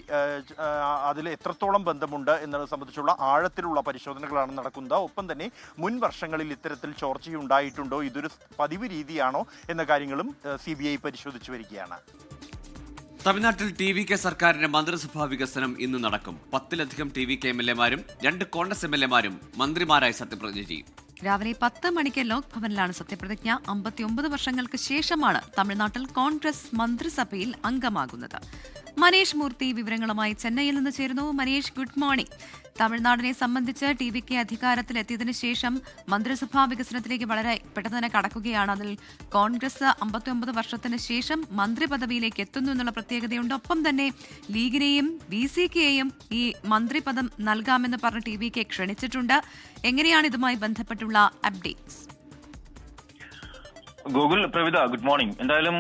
അതിൽ എത്രത്തോളം ബന്ധമുണ്ട് എന്നത് സംബന്ധിച്ചുള്ള ആഴത്തിലുള്ള പരിശോധനകളാണ് നടക്കുന്നത്. ഒപ്പം തന്നെ മുൻ വർഷങ്ങളിൽ ഇത്തരത്തിൽ ചോർച്ചയുണ്ടായിട്ടുണ്ടോ, ഇതൊരു പതിവ് രീതിയാണോ എന്ന കാര്യങ്ങളും CBI പരിശോധിച്ചു വരികയാണ്. തമിഴ്നാട്ടിൽ TVK സർക്കാരിന്റെ മന്ത്രിസഭാ വികസനം ഇന്ന് നടക്കും. 10-ലധികം TVK MLA-മാരും 2 കോൺഗ്രസ് MLA-മാരും മന്ത്രിമാരായി സത്യപ്രതിജ്ഞ ചെയ്യും. രാവിലെ 10 മണിക്ക് ലോക് ഭവനിലാണ് സത്യപ്രതിജ്ഞ. 59 വർഷങ്ങൾക്ക് ശേഷമാണ് തമിഴ്നാട്ടിൽ കോൺഗ്രസ് മന്ത്രിസഭയിൽ അംഗമാകുന്നത്. മനേഷ് മൂർത്തി വിവരങ്ങളുമായി ചെന്നൈയിൽ നിന്ന് ചേരുന്നു. Manesh, good morning. തമിഴ്നാടിനെ സംബന്ധിച്ച് TVK അധികാരത്തിലെത്തിയതിനു ശേഷം മന്ത്രിസഭാ വികസനത്തിലേക്ക് വളരെ പെട്ടെന്ന് തന്നെ കടക്കുകയാണ്. അതിൽ കോൺഗ്രസ് 59 വർഷത്തിന് ശേഷം മന്ത്രി പദവിയിലേക്ക് എത്തുന്നു എന്നുള്ള പ്രത്യേകതയുണ്ട്. ഒപ്പം തന്നെ ലീഗിനെയും BCKയെയും ഈ മന്ത്രിപദം നൽകാമെന്ന് പറഞ്ഞ് TVK ക്ഷണിച്ചിട്ടുണ്ട്. എങ്ങനെയാണ് ഇതുമായി ബന്ധപ്പെട്ടുള്ള updates? Google, Pravitha, good morning. എന്തായാലും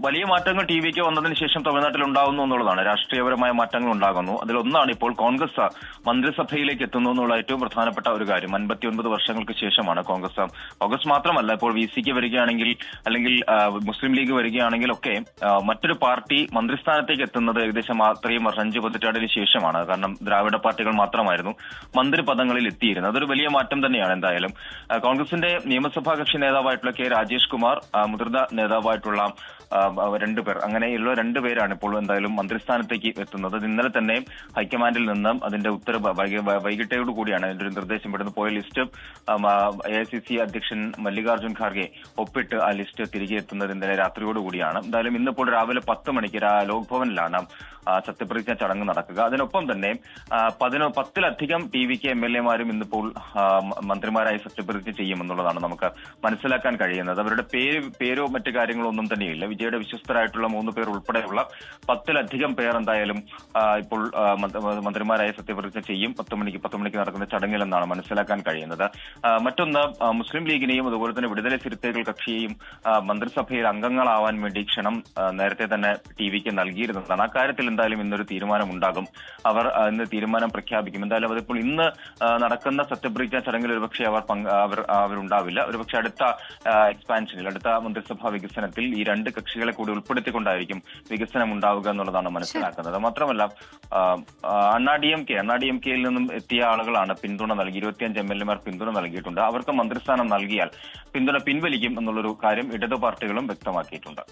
വലിയ മാറ്റങ്ങൾ TVK വന്നതിന് ശേഷം തമിഴ്നാട്ടിൽ ഉണ്ടാകുന്നു എന്നുള്ളതാണ്. രാഷ്ട്രീയപരമായ മാറ്റങ്ങൾ ഉണ്ടാകുന്നു. അതിലൊന്നാണ് ഇപ്പോൾ കോൺഗ്രസ് മന്ത്രിസഭയിലേക്ക് എത്തുന്നു എന്നുള്ള ഏറ്റവും പ്രധാനപ്പെട്ട ഒരു കാര്യം. 59 വർഷങ്ങൾക്ക് ശേഷമാണ് കോൺഗ്രസ് മാത്രമല്ല, ഇപ്പോൾ VCK വരികയാണെങ്കിൽ അല്ലെങ്കിൽ മുസ്ലിം ലീഗ് വരികയാണെങ്കിൽ ഒക്കെ മറ്റൊരു പാർട്ടി മന്ത്രിസ്ഥാനത്തേക്ക് എത്തുന്നത് ഏകദേശം അത്രയും 5 പതിറ്റാണ്ടിന് ശേഷമാണ്. കാരണം ദ്രാവിഡ പാർട്ടികൾ മാത്രമായിരുന്നു മന്ത്രിപദങ്ങളിൽ എത്തിയിരുന്നത്. അതൊരു വലിയ മാറ്റം തന്നെയാണ്. എന്തായാലും കോൺഗ്രസിന്റെ നിയമസഭാ കക്ഷി നേതാവായിട്ടുള്ള K. രാജേഷ് കുമാർ, മുതിർന്ന നേതാവായിട്ടുള്ള 2 പേർ, അങ്ങനെയുള്ള 2 പേരാണ് ഇപ്പോൾ എന്തായാലും മന്ത്രിസ്ഥാനത്തേക്ക് എത്തുന്നത്. ഇന്നലെ തന്നെ ഹൈക്കമാൻഡിൽ നിന്നും അതിന്റെ ഉത്തരവ് വൈകിട്ടോടു കൂടിയാണ് അതിന്റെ ഒരു നിർദ്ദേശം വിടുന്നത്. പോയ ലിസ്റ്റ് AICC അധ്യക്ഷൻ മല്ലികാർജ്ജുൻ ഖാർഗെ ഒപ്പിട്ട് ആ ലിസ്റ്റ് തിരികെ എത്തുന്നത് ഇന്നലെ രാത്രിയോടുകൂടിയാണ്. എന്തായാലും ഇന്നിപ്പോൾ രാവിലെ 10 മണിക്ക് ലോക് ഭവനിലാണ് സത്യപ്രതിജ്ഞ ചടങ്ങ് നടക്കുക. അതിനൊപ്പം തന്നെ 10-ലധികം TVK MLA-മാരും ഇന്നിപ്പോൾ മന്ത്രിമാരായി സത്യപ്രതിജ്ഞ ചെയ്യുമെന്നുള്ളതാണ് നമുക്ക് മനസ്സിലാക്കാൻ കഴിയുന്നത്. അവരുടെ അവരുടെ പേരോ മറ്റു കാര്യങ്ങളോ ഒന്നും തന്നെയില്ല. വിജയുടെ വിശ്വസ്തരായിട്ടുള്ള 3 പേർ ഉൾപ്പെടെയുള്ള 10-ലധികം പേർ എന്തായാലും ഇപ്പോൾ മന്ത്രിമാരായ സത്യപ്രതിജ്ഞ ചെയ്യും 10 മണിക്ക് നടക്കുന്ന ചടങ്ങിലെന്നാണ് മനസ്സിലാക്കാൻ കഴിയുന്നത്. മറ്റൊന്ന്, മുസ്ലിം ലീഗിനെയും അതുപോലെ തന്നെ വിടുതല ചിരുത്തകൾ കക്ഷിയെയും മന്ത്രിസഭയിൽ അംഗങ്ങളാവാൻ വേണ്ടി ക്ഷണം നേരത്തെ തന്നെ ടിവിക്ക് നൽകിയിരുന്നതാണ്. അക്കാര്യത്തിൽ എന്തായാലും ഇന്നൊരു തീരുമാനം ഉണ്ടാകും. അവർ ഇന്ന് തീരുമാനം പ്രഖ്യാപിക്കും. എന്തായാലും അതിപ്പോൾ ഇന്ന് നടക്കുന്ന സത്യപ്രതിജ്ഞ ചടങ്ങിൽ ഒരുപക്ഷെ അവരുണ്ടാവില്ല. ഒരുപക്ഷെ അടുത്ത എക്സ്പാൻഷനിൽ, അടുത്ത മന്ത്രിസഭാ വികസനത്തിൽ ഈ 2 കക്ഷികളെ കൂടി ഉൾപ്പെടുത്തിക്കൊണ്ടായിരിക്കും വികസനം ഉണ്ടാവുക എന്നുള്ളതാണ് മനസ്സിലാക്കുന്നത്. മാത്രമല്ല അണ്ണാ ഡി എം കെയിൽ നിന്നും എത്തിയ ആളുകളാണ് പിന്തുണ നൽകി. 25 MLA മാർ പിന്തുണ നൽകിയിട്ടുണ്ട്. അവർക്ക് മന്ത്രിസ്ഥാനം നൽകിയാൽ പിന്തുണ പിൻവലിക്കും എന്നുള്ളൊരു കാര്യം ഇടതു പാർട്ടികളും വ്യക്തമാക്കിയിട്ടുണ്ട്.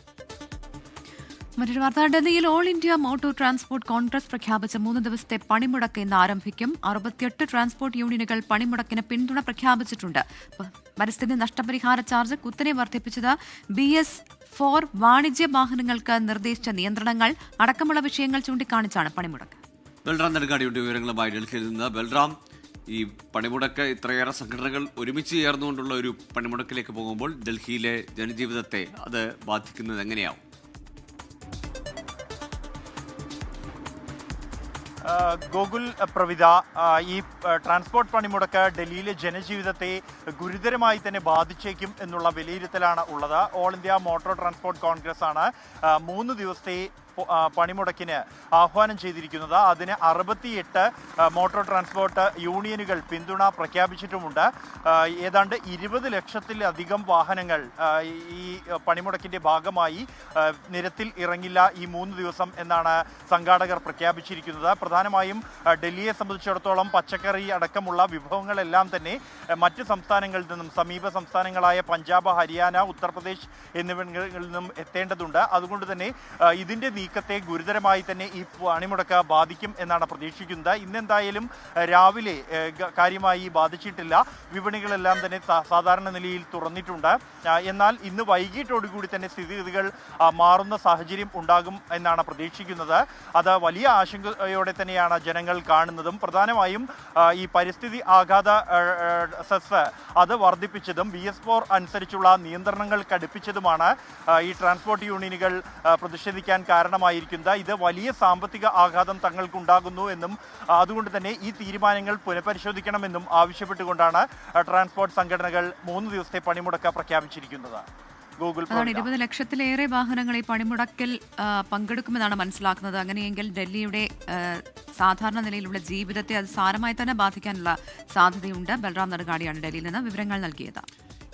മറ്റൊരു വാർത്ത, ഡൽഹിയിൽ all India motor transport Congress പ്രഖ്യാപിച്ച 3 ദിവസത്തെ പണിമുടക്ക് ഇന്ന് ആരംഭിക്കും. 68 ട്രാൻസ്പോർട്ട് യൂണിയനുകൾ പണിമുടക്കിന് പിന്തുണ പ്രഖ്യാപിച്ചിട്ടുണ്ട്. പരിസ്ഥിതി നഷ്ടപരിഹാര ചാർജ് കുത്തനെ വർദ്ധിപ്പിച്ചത്, BS4 വാണിജ്യ വാഹനങ്ങൾക്ക് നിർദ്ദേശിച്ച നിയന്ത്രണങ്ങൾ അടക്കമുള്ള വിഷയങ്ങൾ ചൂണ്ടിക്കാണിച്ചാണ് പണിമുടക്ക്. ബൽറാം നെടുങ്ങാടിയുടെ വിവരങ്ങളുമായി ഡൽഹിയിൽ നിന്ന്. ബൽറാം, ഈ പണിമുടക്ക് ഇത്രയേറെ സംഘടനകൾ ഒരുമിച്ച് ചേർന്നുകൊണ്ടുള്ള ഒരു പണിമുടക്കിലേക്ക് പോകുമ്പോൾ ഡൽഹിയിലെ ജനജീവിതത്തെ അത് ബാധിക്കുന്നത് എങ്ങനെയാവും? ഗോകുൽ, പ്രവിധ, ഈ ട്രാൻസ്പോർട്ട് പണിമുടക്ക് ഡൽഹിയിലെ ജനജീവിതത്തെ ഗുരുതരമായി തന്നെ ബാധിച്ചേക്കും എന്നുള്ള വിലയിരുത്തലാണ് ഉള്ളത്. All India motor transport Congress ആണ് 3 ദിവസത്തെ പണിമുടക്കിന് ആഹ്വാനം ചെയ്തിരിക്കുന്നത്. അതിന് 68 മോട്ടോർ ട്രാൻസ്പോർട്ട് യൂണിയനുകൾ പിന്തുണ പ്രഖ്യാപിച്ചിട്ടുമുണ്ട്. ഏതാണ്ട് 20 ലക്ഷത്തിലധികം വാഹനങ്ങൾ ഈ പണിമുടക്കിന്റെ ഭാഗമായി നിരത്തിൽ ഇറങ്ങില്ല ഈ 3 ദിവസം എന്നാണ് സംഘാടകർ പ്രഖ്യാപിച്ചിരിക്കുന്നത്. പ്രധാനമായും ഡൽഹിയെ സംബന്ധിച്ചിടത്തോളം പച്ചക്കറി അടക്കമുള്ള വിഭവങ്ങളെല്ലാം തന്നെ മറ്റ് സംസ്ഥാനങ്ങളിൽ നിന്നും, സമീപ സംസ്ഥാനങ്ങളായ പഞ്ചാബ്, ഹരിയാന, ഉത്തർപ്രദേശ് എന്നിവിടങ്ങളിൽ നിന്നും എത്തേണ്ടതുണ്ട്. അതുകൊണ്ട് തന്നെ ഇതിന്റെ നീക്കത്തെ ഗുരുതരമായി തന്നെ ഈ പണിമുടക്ക് ബാധിക്കും എന്നാണ് പ്രതീക്ഷിക്കുന്നത്. ഇന്നെന്തായാലും രാവിലെ കാര്യമായി ബാധിച്ചിട്ടില്ല. വിപണികളെല്ലാം തന്നെ സാധാരണ നിലയിൽ തുറന്നിട്ടുണ്ട്. എന്നാൽ ഇന്ന് വൈകിട്ടോടുകൂടി തന്നെ സ്ഥിതിഗതികൾ മാറുന്ന സാഹചര്യം ഉണ്ടാകും എന്നാണ് പ്രതീക്ഷിക്കുന്നത്. അത് വലിയ ആശങ്കയോടെ തന്നെയാണ് ജനങ്ങൾ കാണുന്നതും. പ്രധാനമായും ഈ പരിസ്ഥിതി ആഘാത സെസ് അത് വർദ്ധിപ്പിച്ചതും BS4 അനുസരിച്ചുള്ള നിയന്ത്രണങ്ങൾ കടുപ്പിച്ചതുമാണ് ഈ ട്രാൻസ്പോർട്ട് യൂണിയനുകൾ പ്രതിഷേധിക്കാൻ കാരണമായിരിക്കുന്നത്. ഇത് വലിയ സാമ്പത്തിക ആഘാതം തങ്ങൾക്കുണ്ടാകുന്നു എന്നും അതുകൊണ്ട് തന്നെ ഈ തീരുമാനങ്ങൾ പുനഃപരിശോധിക്കണമെന്നും ആവശ്യപ്പെട്ടുകൊണ്ടാണ് ട്രാൻസ്പോർട്ട് സംഘടനകൾ 3 ദിവസത്തെ പണിമുടക്ക് പ്രഖ്യാപിച്ചിരിക്കുന്നത്. 20 ലക്ഷത്തിലേറെ വാഹനങ്ങൾ ഈ പണിമുടക്കിൽ പങ്കെടുക്കുമെന്നാണ് മനസ്സിലാക്കുന്നത്. അങ്ങനെയെങ്കിൽ ഡൽഹിയുടെ സാധാരണ നിലയിലുള്ള ജീവിതത്തെ അത് സാരമായി തന്നെ ബാധിക്കാനുള്ള സാധ്യതയുണ്ട്. ബൽറാം നെടുങ്ങാടിയാണ് ഡൽഹിയിൽ നിന്ന് വിവരങ്ങൾ നൽകിയത്.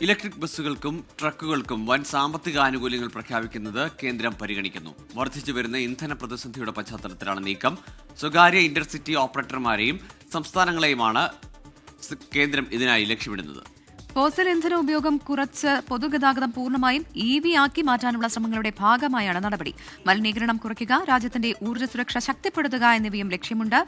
ഇലക്ട്രിക് ബസ്സുകൾക്കും ട്രക്കുകൾക്കും വൻ സാമ്പത്തിക ആനുകൂല്യങ്ങൾ പ്രഖ്യാപിക്കുന്നത് കേന്ദ്രം പരിഗണിക്കുന്നു. വർദ്ധിച്ചു വരുന്ന ഇന്ധന പ്രതിസന്ധിയുടെ പശ്ചാത്തലത്തിലാണ് നീക്കം. സ്വകാര്യ ഇന്റർസിറ്റി ഓപ്പറേറ്റർമാരെയും സംസ്ഥാനങ്ങളെയുമാണ് കേന്ദ്രം ഇതിനായി ലക്ഷ്യമിടുന്നത്. ഫോസിൽ ഇന്ധന ഉപയോഗം കുറച്ച് പൊതുഗതാഗതം പൂർണ്ണമായും EV ആക്കി മാറ്റാനുള്ള ശ്രമങ്ങളുടെ ഭാഗമായാണ് നടപടി. മലിനീകരണം കുറയ്ക്കുക, രാജ്യത്തിന്റെ ഊർജ്ജ സുരക്ഷ ശക്തിപ്പെടുത്തുക എന്നിവയും ലക്ഷ്യമുണ്ട്.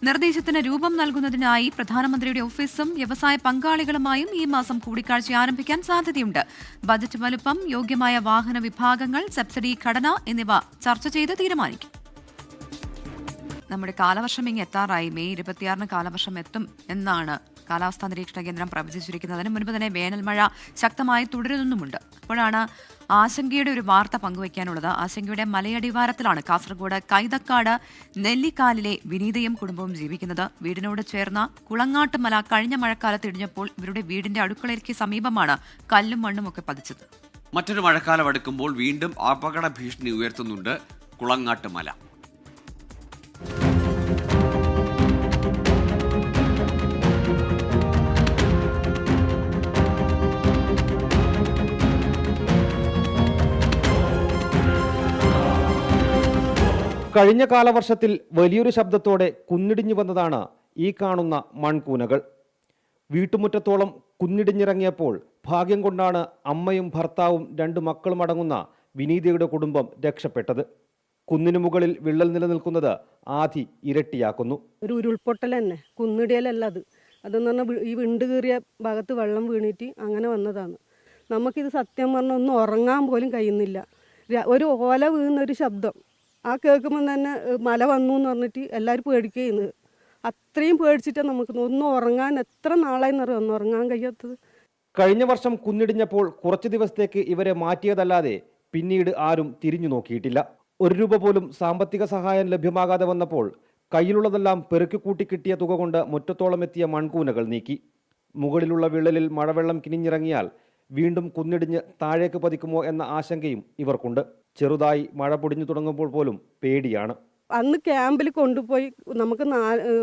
നിർദ്ദേശത്തിന് രൂപം നൽകുന്നതിനായി പ്രധാനമന്ത്രിയുടെ ഓഫീസും വ്യവസായ പങ്കാളികളുമായും ഈ മാസം കൂടിക്കാഴ്ച ആരംഭിക്കാൻ സാധ്യതയുണ്ട്. ബജറ്റ് വലുപ്പം, യോഗ്യമായ വാഹന വിഭാഗങ്ങൾ, സബ്സിഡി ഘടന എന്നിവ ചർച്ച ചെയ്ത് തീരുമാനിക്കും. നമ്മുടെ കാലവർഷം ഇങ്ങ് എത്താറായി. മെയ് 26 കാലവർഷം എത്തും എന്നാണ് കാലാവസ്ഥാ നിരീക്ഷണ കേന്ദ്രം പ്രവചിച്ചിരിക്കുന്നത്. അതിന് മുൻപ് തന്നെ വേനൽ മഴ ശക്തമായി തുടരുന്നുമുണ്ട്. അപ്പോഴാണ് ആശങ്കയുടെ ഒരു വാർത്ത പങ്കുവയ്ക്കാനുള്ളത്. ആശങ്കയുടെ മലയടിവാരത്തിലാണ് കാസർഗോഡ് കൈതക്കാട് നെല്ലിക്കാലിലെ വിനീതയും കുടുംബവും ജീവിക്കുന്നത്. വീടിനോട് ചേർന്ന കുളങ്ങാട്ട് മല കഴിഞ്ഞ മഴക്കാലത്ത് ഇടിഞ്ഞപ്പോൾ ഇവരുടെ വീടിന്റെ അടുക്കളയ്ക്ക് സമീപമാണ് കല്ലും മണ്ണും ഒക്കെ പതിച്ചത്. മറ്റൊരു മഴക്കാലം അടുക്കുമ്പോൾ വീണ്ടും അപകട ഭീഷണി ഉയർത്തുന്നുണ്ട് കുളങ്ങാട്ട് മല. കഴിഞ്ഞ കാലവർഷത്തിൽ വലിയൊരു ശബ്ദത്തോടെ കുന്നിടിഞ്ഞു വന്നതാണ് ഈ കാണുന്ന മൺകൂനകൾ. വീട്ടുമുറ്റത്തോളം കുന്നിടിഞ്ഞിറങ്ങിയപ്പോൾ ഭാഗ്യം കൊണ്ടാണ് അമ്മയും ഭർത്താവും 2 മക്കളും അടങ്ങുന്ന വിനീതയുടെ കുടുംബം രക്ഷപ്പെട്ടത്. കുന്നിനു മുകളിൽ വിള്ളൽ നിലനിൽക്കുന്നത് ആധി ഇരട്ടിയാക്കുന്നു. ഒരു ഉരുൾപൊട്ടൽ തന്നെ, കുന്നിടിയലല്ല അതെന്ന് പറഞ്ഞാൽ ഈ വിണ്ട് കീറിയ ഭാഗത്ത് വെള്ളം വീണിട്ട് അങ്ങനെ വന്നതാണ്. നമുക്കിത് സത്യം പറഞ്ഞാൽ ഒന്നും ഉറങ്ങാൻ പോലും കഴിയുന്നില്ല. ഒരു ഓല വീഴുന്നൊരു ശബ്ദം ആ കേൾക്കുമ്പോൾ തന്നെ മല വന്നു എന്ന് പറഞ്ഞിട്ട് എല്ലാവരും പേടിക്കുന്നത്. അത്രയും പേടിച്ചിട്ടാണ് നമുക്ക് ഒന്നും ഉറങ്ങാൻ എത്ര നാളായി എന്നറിയാം ഒന്നും ഉറങ്ങാൻ കഴിയാത്തത്. കഴിഞ്ഞ വർഷം കുന്നിടിഞ്ഞപ്പോൾ കുറച്ചു ദിവസത്തേക്ക് ഇവരെ മാറ്റിയതല്ലാതെ പിന്നീട് ആരും തിരിഞ്ഞു നോക്കിയിട്ടില്ല. 1 രൂപ പോലും സാമ്പത്തിക സഹായം ലഭ്യമാകാതെ വന്നപ്പോൾ കയ്യിലുള്ളതെല്ലാം പെറുക്കിക്കൂട്ടി കിട്ടിയ തുക കൊണ്ട് മുറ്റത്തോളം എത്തിയ മൺകൂനകൾ നീക്കി. മുകളിലുള്ള വിള്ളലിൽ മഴവെള്ളം കിനിഞ്ഞിറങ്ങിയാൽ വീണ്ടും കുന്നിടിഞ്ഞ് താഴേക്ക് പതിക്കുമോ എന്ന ആശങ്കയും ഇവർക്കുണ്ട്. ചെറുതായി മഴ പൊടിഞ്ഞു തുടങ്ങുമ്പോൾ പോലും പേടിയാണ്. അന്ന് ക്യാമ്പിൽ കൊണ്ടുപോയി നമുക്ക്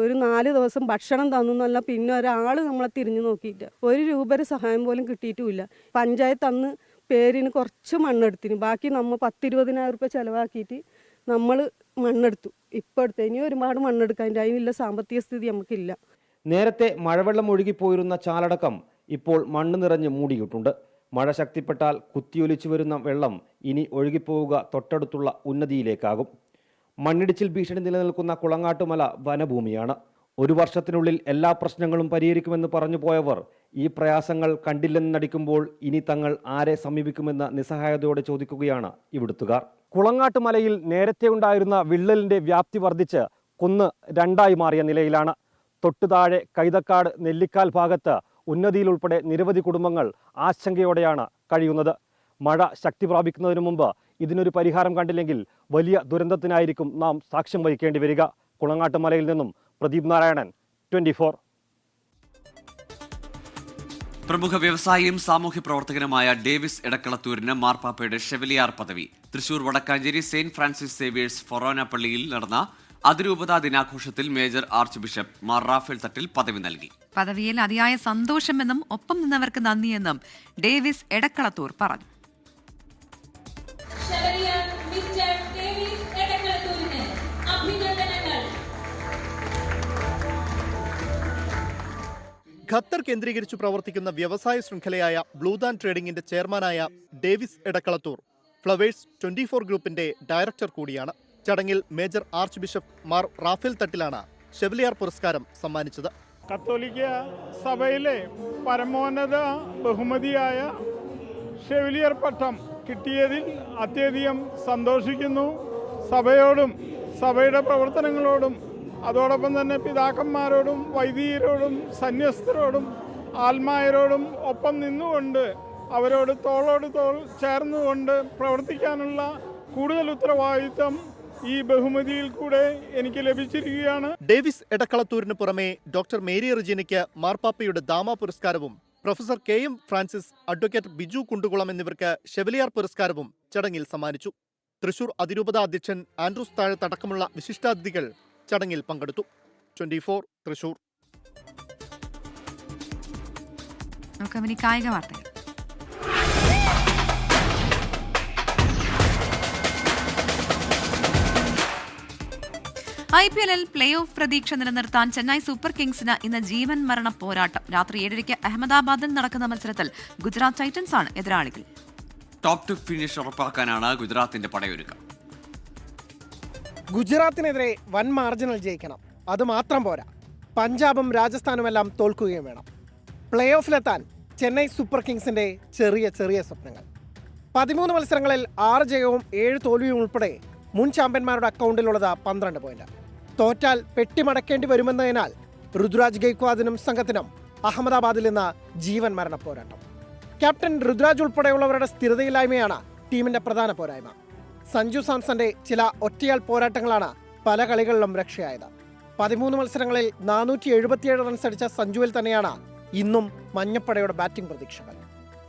ഒരു 4 ദിവസം ഭക്ഷണം തന്നല്ല, പിന്നെ ഒരാൾ നമ്മളെ തിരിഞ്ഞു നോക്കിയിട്ട് 1 രൂപയുടെ സഹായം പോലും കിട്ടിയിട്ടുമില്ല. പഞ്ചായത്ത് അന്ന് പേരിന് കുറച്ച് മണ്ണെടുത്തിന്, ബാക്കി നമ്മൾ 10-20,000 രൂപ ചിലവാക്കിയിട്ട് നമ്മൾ മണ്ണെടുത്തു. ഇപ്പോൾ എടുത്ത് ഇനി ഒരുപാട് മണ്ണെടുക്കാൻ അതിനുള്ള സാമ്പത്തിക സ്ഥിതി നമുക്കില്ല. നേരത്തെ മഴവെള്ളം ഒഴുകിപ്പോയിരുന്ന ചാലടക്കം ഇപ്പോൾ മണ്ണ് നിറഞ്ഞ് മൂടിയിട്ടുണ്ട്. മഴ ശക്തിപ്പെട്ടാൽ കുത്തിയൊലിച്ചു വരുന്ന വെള്ളം ഇനി ഒഴുകിപ്പോവുക തൊട്ടടുത്തുള്ള ഉന്നതിയിലേക്കാകും. മണ്ണിടിച്ചിൽ ഭീഷണി നിലനിൽക്കുന്ന കുളങ്ങാട്ടുമല വനഭൂമിയാണ്. 1 വർഷത്തിനുള്ളിൽ എല്ലാ പ്രശ്നങ്ങളും പരിഹരിക്കുമെന്ന് പറഞ്ഞു പോയവർ ഈ പ്രയാസങ്ങൾ കണ്ടില്ലെന്ന് നടിക്കുമ്പോൾ ഇനി തങ്ങൾ ആരെ സമീപിക്കുമെന്ന നിസ്സഹായതയോടെ ചോദിക്കുകയാണ് ഇവിടുത്തുകാർ. കുളങ്ങാട്ടുമലയിൽ നേരത്തെ ഉണ്ടായിരുന്ന വിള്ളലിന്റെ വ്യാപ്തി വർദ്ധിച്ച് കുന്ന് 2ആയി മാറിയ നിലയിലാണ്. തൊട്ടുതാഴെ കൈതക്കാട് നെല്ലിക്കാൽ ഭാഗത്ത് ഉന്നതിയിലുൾപ്പെടെ നിരവധി കുടുംബങ്ങൾ ആശങ്കയോടെയാണ് കഴിയുന്നത്. മഴ ശക്തി പ്രാപിക്കുന്നതിന് മുമ്പ് ഇതിനൊരു പരിഹാരം കണ്ടില്ലെങ്കിൽ വലിയ ദുരന്തത്തിനായിരിക്കും നാം സാക്ഷ്യം വഹിക്കേണ്ടി വരിക. കുളങ്ങാട്ടുമലയിൽ നിന്നും പ്രദീപ് നാരായണൻ, 24. പ്രമുഖ വ്യവസായിയും സാമൂഹ്യ പ്രവർത്തകനുമായ ഡേവിസ് എടക്കളത്തൂരിന് മാർപ്പാപ്പയുടെ ഷെവലിയാർ പദവി. Thrissur Wadakkanchery Saint Francis Xavier's forane പള്ളിയിൽ നടന്ന അതിരൂപതാ ദിനാഘോഷത്തിൽ major archbishop Mar Raphael Thattil പദവി നൽകി. പദവിയിൽ അതിയായ സന്തോഷമെന്നും ഒപ്പം നിന്നവർക്ക് നന്ദിയെന്നും ഡേവിസ് എടക്കളത്തൂർ പറഞ്ഞു. ഖത്തർ കേന്ദ്രീകരിച്ചു പ്രവർത്തിക്കുന്ന വ്യവസായ ശൃംഖലയായ ബ്ലൂദാൻ ട്രേഡിംഗിന്റെ ചെയർമാനായ ഡേവിസ് എടക്കളത്തൂർ ഫ്ലവേഴ്സ് 24 ഗ്രൂപ്പിന്റെ ഡയറക്ടർ കൂടിയാണ്. ചടങ്ങിൽ major archbishop Mar Raphael തട്ടിലാണ് ഷെവലിയാർ പുരസ്കാരം സമ്മാനിച്ചത്. കത്തോലിക്ക സഭയിലെ പരമോന്നത ബഹുമതിയായ ഷെവലിയർ പട്ടം കിട്ടിയതിൽ അത്യധികം സന്തോഷിക്കുന്നു. സഭയോടും സഭയുടെ പ്രവർത്തനങ്ങളോടും അതോടൊപ്പം തന്നെ പിതാക്കന്മാരോടും വൈദികരോടും സന്യസ്തരോടും ആത്മായരോടും ഒപ്പം നിന്നുകൊണ്ട് അവരോട് തോളോട് തോൾ ചേർന്നുകൊണ്ട് പ്രവർത്തിക്കാനുള്ള കൂടുതൽ ഉത്തരവാദിത്വം ഈ ബഹുമതിയിൽ കൂടെ എനിക്ക് ലഭിച്ചിരിക്കുകയാണ്. ഡേവിസ് എടക്കളത്തൂരിന് പുറമെ ഡോക്ടർ മേരി റെജീനയ്ക്ക് മാർപ്പാപ്പയുടെ ദാമ പുരസ്കാരവും professor KM Francis, advocate Biju Kundukulam എന്നിവർക്ക് ഷെവലിയാർ പുരസ്കാരവും ചടങ്ങിൽ സമ്മാനിച്ചു. തൃശൂർ അതിരൂപത അധ്യക്ഷൻ ആൻഡ്രൂസ് താഴത്തടക്കമുള്ള വിശിഷ്ടാതിഥികൾ ചടങ്ങിൽ പങ്കെടുത്തു. 24 തൃശൂർ. കായിക വാർത്തകൾ. IPL പ്ലേ ഓഫ് പ്രതീക്ഷ നിലനിർത്താൻ ചെന്നൈ സൂപ്പർ കിങ്സിന് ഇന്ന് ജീവൻ മരണ പോരാട്ടം. രാത്രി 7:30 അഹമ്മദാബാദിൽ നടക്കുന്ന മത്സരത്തിൽ ഗുജറാത്ത് ടൈറ്റൻസ് ആണ് എതിരാളികൾ. ടോപ്പ് 2 ഫിനിഷ് ഉറപ്പാക്കാനാണ് ഗുജറാത്തിന്റെ പടയൊരുക്കം. ഗുജറാത്തിനെതിരെ വൻ മാർജിനൽ ജയിക്കണം. അതുമാത്രം പോരാ, പഞ്ചാബും രാജസ്ഥാനുമെല്ലാം തോൽക്കുകയും വേണം. പ്ലേ ഓഫിലെത്താൻ ചെന്നൈ സൂപ്പർ കിങ്സിന്റെ ചെറിയ ചെറിയ സ്വപ്നങ്ങൾ. 13 മത്സരങ്ങളിൽ 6 ജയവും 7 തോൽവിയും ഉൾപ്പെടെ മുൻ ചാമ്പ്യന്മാരുടെ അക്കൗണ്ടിലുള്ളത് 12 പോയിന്റ്. തോറ്റാൽ പെട്ടിമടക്കേണ്ടി വരുമെന്നതിനാൽ ഋതുരാജ് ഗെയ്ക്വാദിനും സംഘത്തിനും അഹമ്മദാബാദിൽ നിന്ന് ജീവൻ മരണ പോരാട്ടം. ക്യാപ്റ്റൻ ഋതുരാജ് ഉൾപ്പെടെയുള്ളവരുടെ സ്ഥിരതയില്ലായ്മയാണ് ടീമിന്റെ പ്രധാന പോരായ്മ. സഞ്ജു സാംസന്റെ ചില ഒറ്റയാൾ പോരാട്ടങ്ങളാണ് പല കളികളിലും രക്ഷയായത്. 13 മത്സരങ്ങളിൽ 477 റൺസ് അടിച്ച സഞ്ജുവിൽ തന്നെയാണ് ഇന്നും മഞ്ഞപ്പടയുടെ ബാറ്റിംഗ് പ്രതീക്ഷകൾ.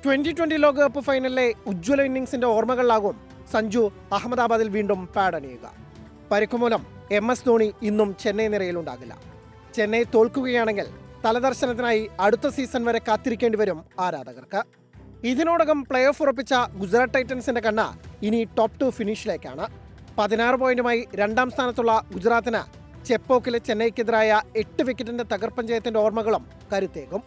2020 ലോകകപ്പ് ഫൈനലിലെ ഉജ്ജ്വല ഇന്നിംഗ്സിന്റെ ഓർമ്മകളിലാകും സഞ്ജു അഹമ്മദാബാദിൽ വീണ്ടും പാഡ് അണിയുക. പരിക്കുമൂലം MS ധോണി ഇന്നും ചെന്നൈ നിരയിലുണ്ടാകില്ല. ചെന്നൈ തോൽക്കുകയാണെങ്കിൽ തലദർശനത്തിനായി അടുത്ത സീസൺ വരെ കാത്തിരിക്കേണ്ടി വരും ആരാധകർക്ക്. ഇതിനോടകം പ്ലേ ഓഫ് ഉറപ്പിച്ച ഗുജറാത്ത് ടൈറ്റൻസിന്റെ കണ്ണ് ഇനി ടോപ്പ് 2 ഫിനിഷിലേക്കാണ്. 16 പോയിന്റുമായി 2ാം സ്ഥാനത്തുള്ള ഗുജറാത്തിന് ചെപ്പോക്കിലെ ചെന്നൈക്കെതിരായ 8 വിക്കറ്റിന്റെ തകർപ്പൻ ജയത്തിന്റെ ഓർമ്മകളും കരുത്തേകും.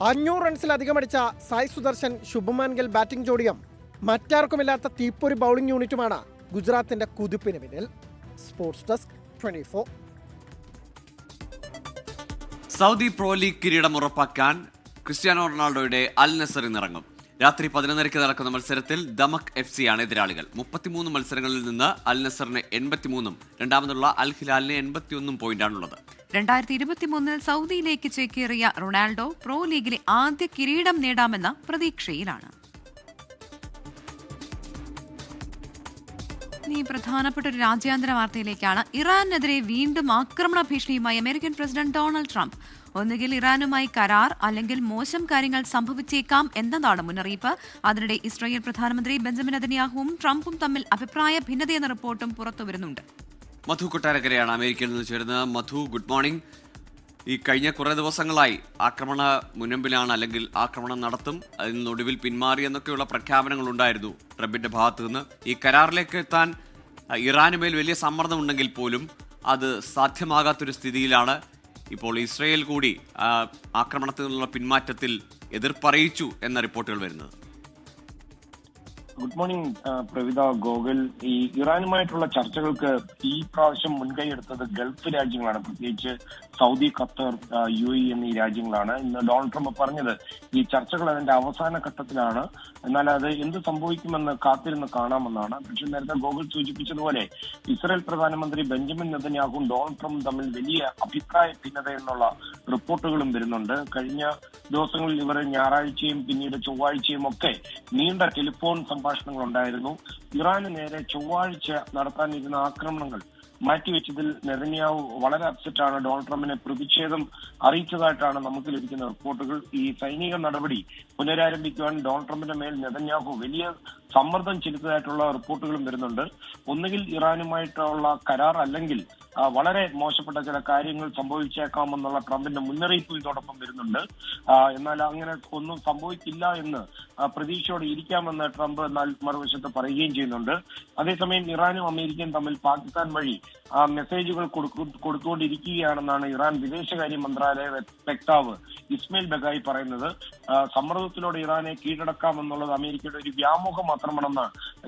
500 റൺസിലധികം അടിച്ച സായ് സുദർശൻ, ശുഭമാൻ ഗിൽ ബാറ്റിംഗ് ജോഡിയും മറ്റാർക്കുമില്ലാത്ത തീപ്പൊരി ബൗളിംഗ് യൂണിറ്റുമാണ് ഗുജറാത്തിന്റെ കുതിപ്പിന് പിന്നിൽ. Sports desk 24. Saudi pro league കിരീടം ഉറപ്പാക്കാൻ ക്രിസ്ത്യാനോ റൊണാൾഡോയുടെ അൽ നസറിൽ ഇറങ്ങും. രാത്രി 11:30 നടക്കുന്ന മത്സരത്തിൽ ദമക് FC ആണ് എതിരാളികൾ. 33 മത്സരങ്ങളിൽ നിന്ന് അൽ നസറിന് 83ഉം രണ്ടാമതുള്ള അൽ ഹിലാലിന് 81 പോയിന്റാണുള്ളത്. 2023 സൗദിയിലേക്ക് ചേക്കേറിയ റൊണാൾഡോ പ്രോ ലീഗിലെ ആദ്യ കിരീടം നേടാമെന്ന പ്രതീക്ഷയിലാണ്. ഈ പ്രധാനപ്പെട്ട ഒരു രാജ്യാന്തര വാർത്തയിലേക്കാണ്. ഇറാനെതിരെ വീണ്ടും ആക്രമണ ഭീഷണിയുമായി അമേരിക്കൻ പ്രസിഡന്റ് ഡൊണാൾഡ് ട്രംപ്. ഒന്നുകിൽ ഇറാനുമായി കരാർ, അല്ലെങ്കിൽ മോശം കാര്യങ്ങൾ സംഭവിച്ചേക്കാം എന്നതാണ് മുന്നറിയിപ്പ്. അതിനിടെ ഇസ്രായേൽ പ്രധാനമന്ത്രി ബെഞ്ചമിൻ നെതന്യാഹുവും ട്രംപും തമ്മിൽ അഭിപ്രായ ഭിന്നതയെന്ന റിപ്പോർട്ടും പുറത്തുവരുന്നുണ്ട്. മധു കൊട്ടാരക്കരയാണ് അമേരിക്കയിൽ നിന്ന് ചേരുന്നത്. മധു, ഗുഡ് മോർണിംഗ്. ഈ കഴിഞ്ഞ കുറേ ദിവസങ്ങളായി ആക്രമണ മുനമ്പിലാണ്, അല്ലെങ്കിൽ ആക്രമണം നടത്തും, അതിൽ നിന്നൊടുവിൽ പിന്മാറി എന്നൊക്കെയുള്ള പ്രഖ്യാപനങ്ങൾ ഉണ്ടായിരുന്നു ട്രംപിന്റെ ഭാഗത്തു നിന്ന്. ഈ കരാറിലേക്ക് എത്താൻ ഇറാനുമേൽ വലിയ സമ്മർദ്ദമുണ്ടെങ്കിൽ പോലും അത് സാധ്യമാകാത്തൊരു സ്ഥിതിയിലാണ് ഇപ്പോൾ ഇസ്രയേൽ കൂടി ആക്രമണത്തിൽ നിന്നുള്ള പിന്മാറ്റത്തിൽ എതിർപ്പറിയിച്ചു എന്ന റിപ്പോർട്ടുകൾ വരുന്നത്. Good morning Pravitha, Gokul. ഈ ഇറാനുമായിട്ടുള്ള ചർച്ചകൾക്ക് ഈ പ്രാവശ്യം മുൻകൈ എടുത്തത് ഗൾഫ് രാജ്യങ്ങളാണ്, പ്രത്യേകിച്ച് സൗദി, ഖത്തർ, UAE എന്നീ രാജ്യങ്ങളാണ്. ഇന്ന് ഡൊണാൾഡ് ട്രംപ് പറഞ്ഞത് ഈ ചർച്ചകൾ അതിന്റെ അവസാന ഘട്ടത്തിലാണ്, എന്നാൽ അത് എന്ത് സംഭവിക്കുമെന്ന് കാത്തിരുന്ന് കാണാമെന്നാണ്. പക്ഷേ നേരത്തെ ഗോകുൽ സൂചിപ്പിച്ചതുപോലെ ഇസ്രായേൽ പ്രധാനമന്ത്രി ബെഞ്ചമിൻ നെതന്യാഹുവും ഡൊണാൾഡ് ട്രംപും തമ്മിൽ വലിയ അഭിപ്രായ ഭിന്നത എന്നുള്ള റിപ്പോർട്ടുകളും വരുന്നുണ്ട്. കഴിഞ്ഞ ദിവസങ്ങളിൽ ഇവർ ഞായറാഴ്ചയും പിന്നീട് ചൊവ്വാഴ്ചയും ഒക്കെ നീണ്ട ടെലിഫോൺ സംഭാഷണങ്ങൾ ഉണ്ടായിരുന്നു. ഇറാന് നേരെ ചൊവ്വാഴ്ച നടത്താനിരുന്ന ആക്രമണങ്ങൾ മാറ്റിവെച്ചതിൽ നെതന്യാഹു വളരെ അപ്സെറ്റാണ്. ഡൊണാൾഡ് ട്രംപിനെ പ്രതിഷേധം അറിയിച്ചതായിട്ടാണ് നമുക്ക് ലഭിക്കുന്ന റിപ്പോർട്ടുകൾ. ഈ സൈനിക നടപടി പുനരാരംഭിക്കുവാൻ ഡൊണാൾഡ് ട്രംപിന്റെ മേൽ നെതന്യാഹു വലിയ സമ്മർദ്ദം ചെലുത്തതായിട്ടുള്ള റിപ്പോർട്ടുകളും വരുന്നുണ്ട്. ഒന്നുകിൽ ഇറാനുമായിട്ടുള്ള കരാർ, അല്ലെങ്കിൽ വളരെ മോശപ്പെട്ട ചില കാര്യങ്ങൾ സംഭവിച്ചേക്കാമെന്നുള്ള ട്രംപിന്റെ മുന്നറിയിപ്പ് ഇതോടൊപ്പം വരുന്നുണ്ട്. എന്നാൽ അങ്ങനെ ഒന്നും സംഭവിക്കില്ല എന്ന് പ്രതീക്ഷയോടെ ഇരിക്കാമെന്ന് ട്രംപ് എന്നാൽ മറുവശത്ത് പറയുകയും ചെയ്യുന്നുണ്ട്. അതേസമയം ഇറാനും അമേരിക്കയും തമ്മിൽ പാകിസ്ഥാൻ വഴി മെസ്സേജുകൾ കൊടുത്തുകൊണ്ടിരിക്കുകയാണെന്നാണ് ഇറാൻ വിദേശകാര്യ മന്ത്രാലയ വക്താവ് ഇസ്മയിൽ ബഗായി പറയുന്നത്. സമ്മർദ്ദത്തിലൂടെ ഇറാനെ കീഴടക്കാമെന്നുള്ളത് അമേരിക്കയുടെ ഒരു വ്യാമോഹം മാത്രമാണെന്ന്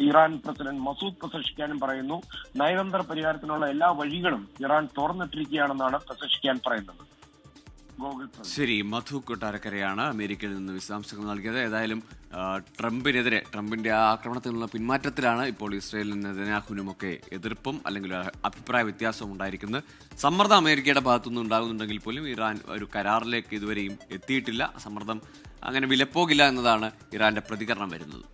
ഇറാൻ പ്രസിഡന്റ് മസൂദ് പെസഷ്കിയാനും പറയുന്നു. നയതന്ത്ര പരിഹാരത്തിനുള്ള എല്ലാ വഴികളും ഇറാൻ തുറന്നിട്ടിരിക്കുകയാണെന്നാണ് പെസഷ്കിയാൻ പറയുന്നത്. ശരി, മധു കൊട്ടാരക്കരയാണ് അമേരിക്കയിൽ നിന്ന് വിശദാംശങ്ങൾ നൽകിയത്. ഏതായാലും ട്രംപിനെതിരെ, ട്രംപിന്റെ ആക്രമണത്തിലുള്ള പിന്മാറ്റത്തിലാണ് ഇപ്പോൾ ഇസ്രായേലിനും നെതന്യാഹുവിനുമൊക്കെ എതിർപ്പും അല്ലെങ്കിൽ അഭിപ്രായ വ്യത്യാസവും ഉണ്ടായിരിക്കുന്നത്. സമ്മർദ്ദം അമേരിക്കയുടെ ഭാഗത്തുനിന്ന് ഉണ്ടാകുന്നുണ്ടെങ്കിൽ പോലും ഇറാൻ ഒരു കരാറിലേക്ക് ഇതുവരെയും എത്തിയിട്ടില്ല. സമ്മർദ്ദം അങ്ങനെ വിലപ്പോകില്ല എന്നതാണ് ഇറാന്റെ പ്രതികരണം വരുന്നത്.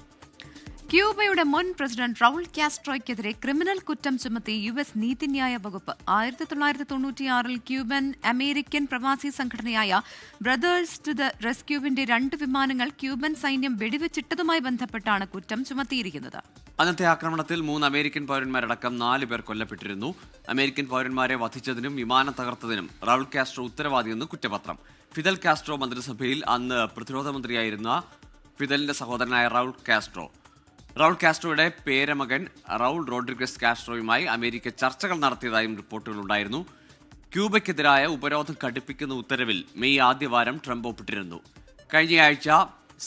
ക്യൂബയുടെ മുൻ പ്രസിഡന്റ് റൗൾ കാസ്ട്രോയ്ക്കെതിരെ ക്രിമിനൽ കുറ്റം ചുമത്തി US നീതിന്യായ വകുപ്പ്. 1996 ക്യൂബൻ അമേരിക്കൻ പ്രവാസി സംഘടനയായ ബ്രദേഴ്സ് ടു ദ റെസ്ക്യൂവിന്റെ 2 വിമാനങ്ങൾ ക്യൂബൻ സൈന്യം വെടിവെച്ചിട്ടതുമായി ബന്ധപ്പെട്ടാണ് കുറ്റം ചുമത്തിയിരിക്കുന്നത്. അന്നത്തെ ആക്രമണത്തിൽ 3 അമേരിക്കൻ പൗരന്മാരടക്കം 4 പേർ കൊല്ലപ്പെട്ടിരുന്നു. അമേരിക്കൻ പൗരന്മാരെ വധിച്ചതിനും വിമാനം തകർത്തതിനും റൗൾ കാസ്ട്രോ ഉത്തരവാദിയെന്ന് കുറ്റപത്രം. ഫിദൽ കാസ്ട്രോ മന്ത്രിസഭയിൽ അന്ന് പ്രതിരോധ മന്ത്രിയായിരുന്ന ഫിദലിന്റെ സഹോദരനായ റൗൾ കാസ്ട്രോയുടെ പേരമകൻ റൗൾ റോഡ്രിഗസ് കാസ്ട്രോയുമായി അമേരിക്ക ചർച്ചകൾ നടത്തിയതായും റിപ്പോർട്ടുകളുണ്ടായിരുന്നു. ക്യൂബയ്ക്കെതിരായ ഉപരോധം കടുപ്പിക്കുന്ന ഉത്തരവിൽ മെയ് ആദ്യവാരം ട്രംപ് ഒപ്പിട്ടിരുന്നു. കഴിഞ്ഞയാഴ്ച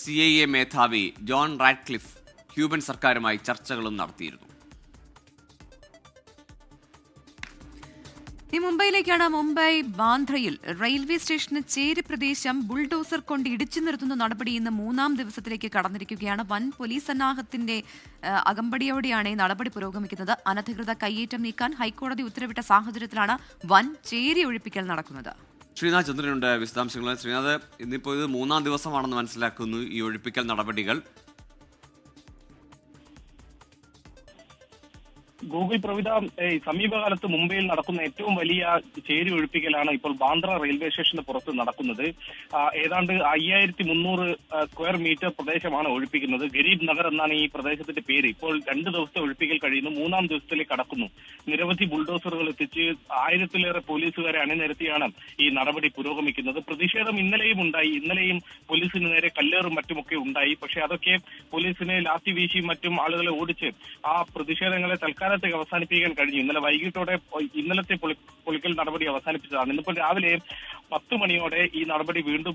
CIA മേധാവി ജോൺ റാഡ്ക്ലിഫ് ക്യൂബൻ സർക്കാരുമായി ചർച്ചകളും നടത്തിയിരുന്നു. മുംബൈയിലേക്കാണ്. മുംബൈ ബാന്ദ്രയിൽ റെയിൽവേ സ്റ്റേഷന് ചേരി പ്രദേശം ബുൾഡോസർ കൊണ്ട് ഇടിച്ചു നിർത്തുന്ന നടപടി ഇന്ന് 3ാം ദിവസത്തിലേക്ക് കടന്നിരിക്കുകയാണ്. വൻ പോലീസ് സന്നാഹത്തിന്റെ അകമ്പടിയോടെയാണ് ഈ നടപടി പുരോഗമിക്കുന്നത്. അനധികൃത കയ്യേറ്റം നീക്കാൻ ഹൈക്കോടതി ഉത്തരവിട്ട സാഹചര്യത്തിലാണ് വൻ ചേരി ഒഴിപ്പിക്കൽ നടക്കുന്നത്. ശ്രീനാഥ് ചന്ദ്രനുണ്ട് വിശദാംശങ്ങൾ. ശ്രീനാഥ്, ഇന്നിപ്പോൾ ഇത് 3ാം ദിവസമാണെന്ന് മനസ്സിലാക്കുന്നു ഈ ഒഴിപ്പിക്കൽ നടപടികൾ. ഗൂഗിൾ പ്രവിധ, സമീപകാലത്ത് മുംബൈയിൽ നടക്കുന്ന ഏറ്റവും വലിയ ചേരി ഒഴിപ്പിക്കലാണ് ഇപ്പോൾ ബാന്ദ്ര റെയിൽവേ സ്റ്റേഷന് പുറത്ത് നടക്കുന്നത്. ഏതാണ്ട് 5300 സ്ക്വയർ മീറ്റർ പ്രദേശമാണ് ഒഴിപ്പിക്കുന്നത്. ഗരീബ് നഗർ എന്നാണ് ഈ പ്രദേശത്തിന്റെ പേര്. ഇപ്പോൾ 2 ദിവസത്തെ ഒഴിപ്പിക്കൽ കഴിയുന്നു, 3ാം ദിവസത്തിലേക്ക് കടക്കുന്നു. നിരവധി ബുൾഡോസറുകൾ എത്തിച്ച് 1000-ലേറെ പോലീസുകാരെ അണിനിരത്തിയാണ് ഈ നടപടി പുരോഗമിക്കുന്നത്. പ്രതിഷേധം ഇന്നലെയും ഉണ്ടായി. ഇന്നലെയും പോലീസിന് നേരെ കല്ലേറും മറ്റുമൊക്കെ ഉണ്ടായി. പക്ഷേ അതൊക്കെ പോലീസിനെ ലാത്തി വീശിയും മറ്റും ആളുകളെ ഓടിച്ച് ആ പ്രതിഷേധങ്ങളെ തൽക്കാലത്തേക്ക് അവസാനിപ്പിക്കാൻ കഴിഞ്ഞു. ഇന്നലെ വൈകിട്ടോടെ ഇന്നലത്തെ പൊളിക്കൽ നടപടി അവസാനിപ്പിച്ചതാണ്. ഇന്നിപ്പോൾ രാവിലെ 10 മണിയോടെ ഈ നടപടി വീണ്ടും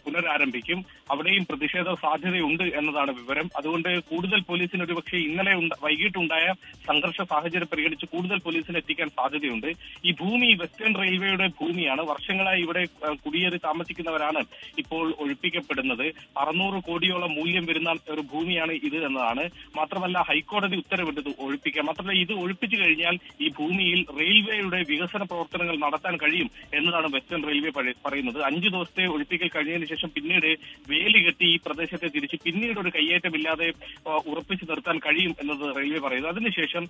പുനരാരംഭിക്കും. അവിടെയും പ്രതിഷേധ സാധ്യതയുണ്ട് എന്നതാണ് വിവരം. അതുകൊണ്ട് കൂടുതൽ പോലീസിന് ഒരുപക്ഷെ ഇന്നലെ വൈകിട്ടുണ്ടായ സംഘർഷ സാഹചര്യം പരിഗണിച്ച് കൂടുതൽ പോലീസിനെ എത്തിക്കാൻ സാധ്യതയുണ്ട്. ഈ ഭൂമി വെസ്റ്റേൺ റെയിൽവേയുടെ ഭൂമിയാണ്. വർഷങ്ങളായി ഇവിടെ കുടിയേറി താമസിക്കുന്നവരാണ് ഇപ്പോൾ ഒഴിപ്പിക്കപ്പെടുന്നത്. 600 കോടിയോളം മൂല്യം വരുന്ന ഒരു ഭൂമിയാണ് ഇത് എന്നതാണ്. മാത്രമല്ല ഹൈക്കോടതി ഉത്തരവിട്ടത് ഒഴിപ്പിക്കാൻ ഒഴിപ്പിക്കാം. മാത്രമല്ല ഇത് ഒഴിപ്പിച്ചു കഴിഞ്ഞാൽ ഈ ഭൂമിയിൽ റെയിൽവേയുടെ വികസന പ്രവർത്തനങ്ങൾ നടത്താൻ കഴിയും എന്നതാണ് വെസ്റ്റേൺ റെയിൽവേ പറയുന്നത്. 5 ദിവസത്തെ ഒഴിപ്പിക്കൽ കഴിഞ്ഞതിന് ശേഷം പിന്നീട് വേലി കെട്ടി ഈ പ്രദേശത്തെ തിരിച്ച് പിന്നീട് ഒരു കയ്യേറ്റമില്ലാതെ ഉറപ്പിച്ചു നിർത്താൻ കഴിയും എന്നത് റെയിൽവേ പറയുന്നത്. അതിനുശേഷം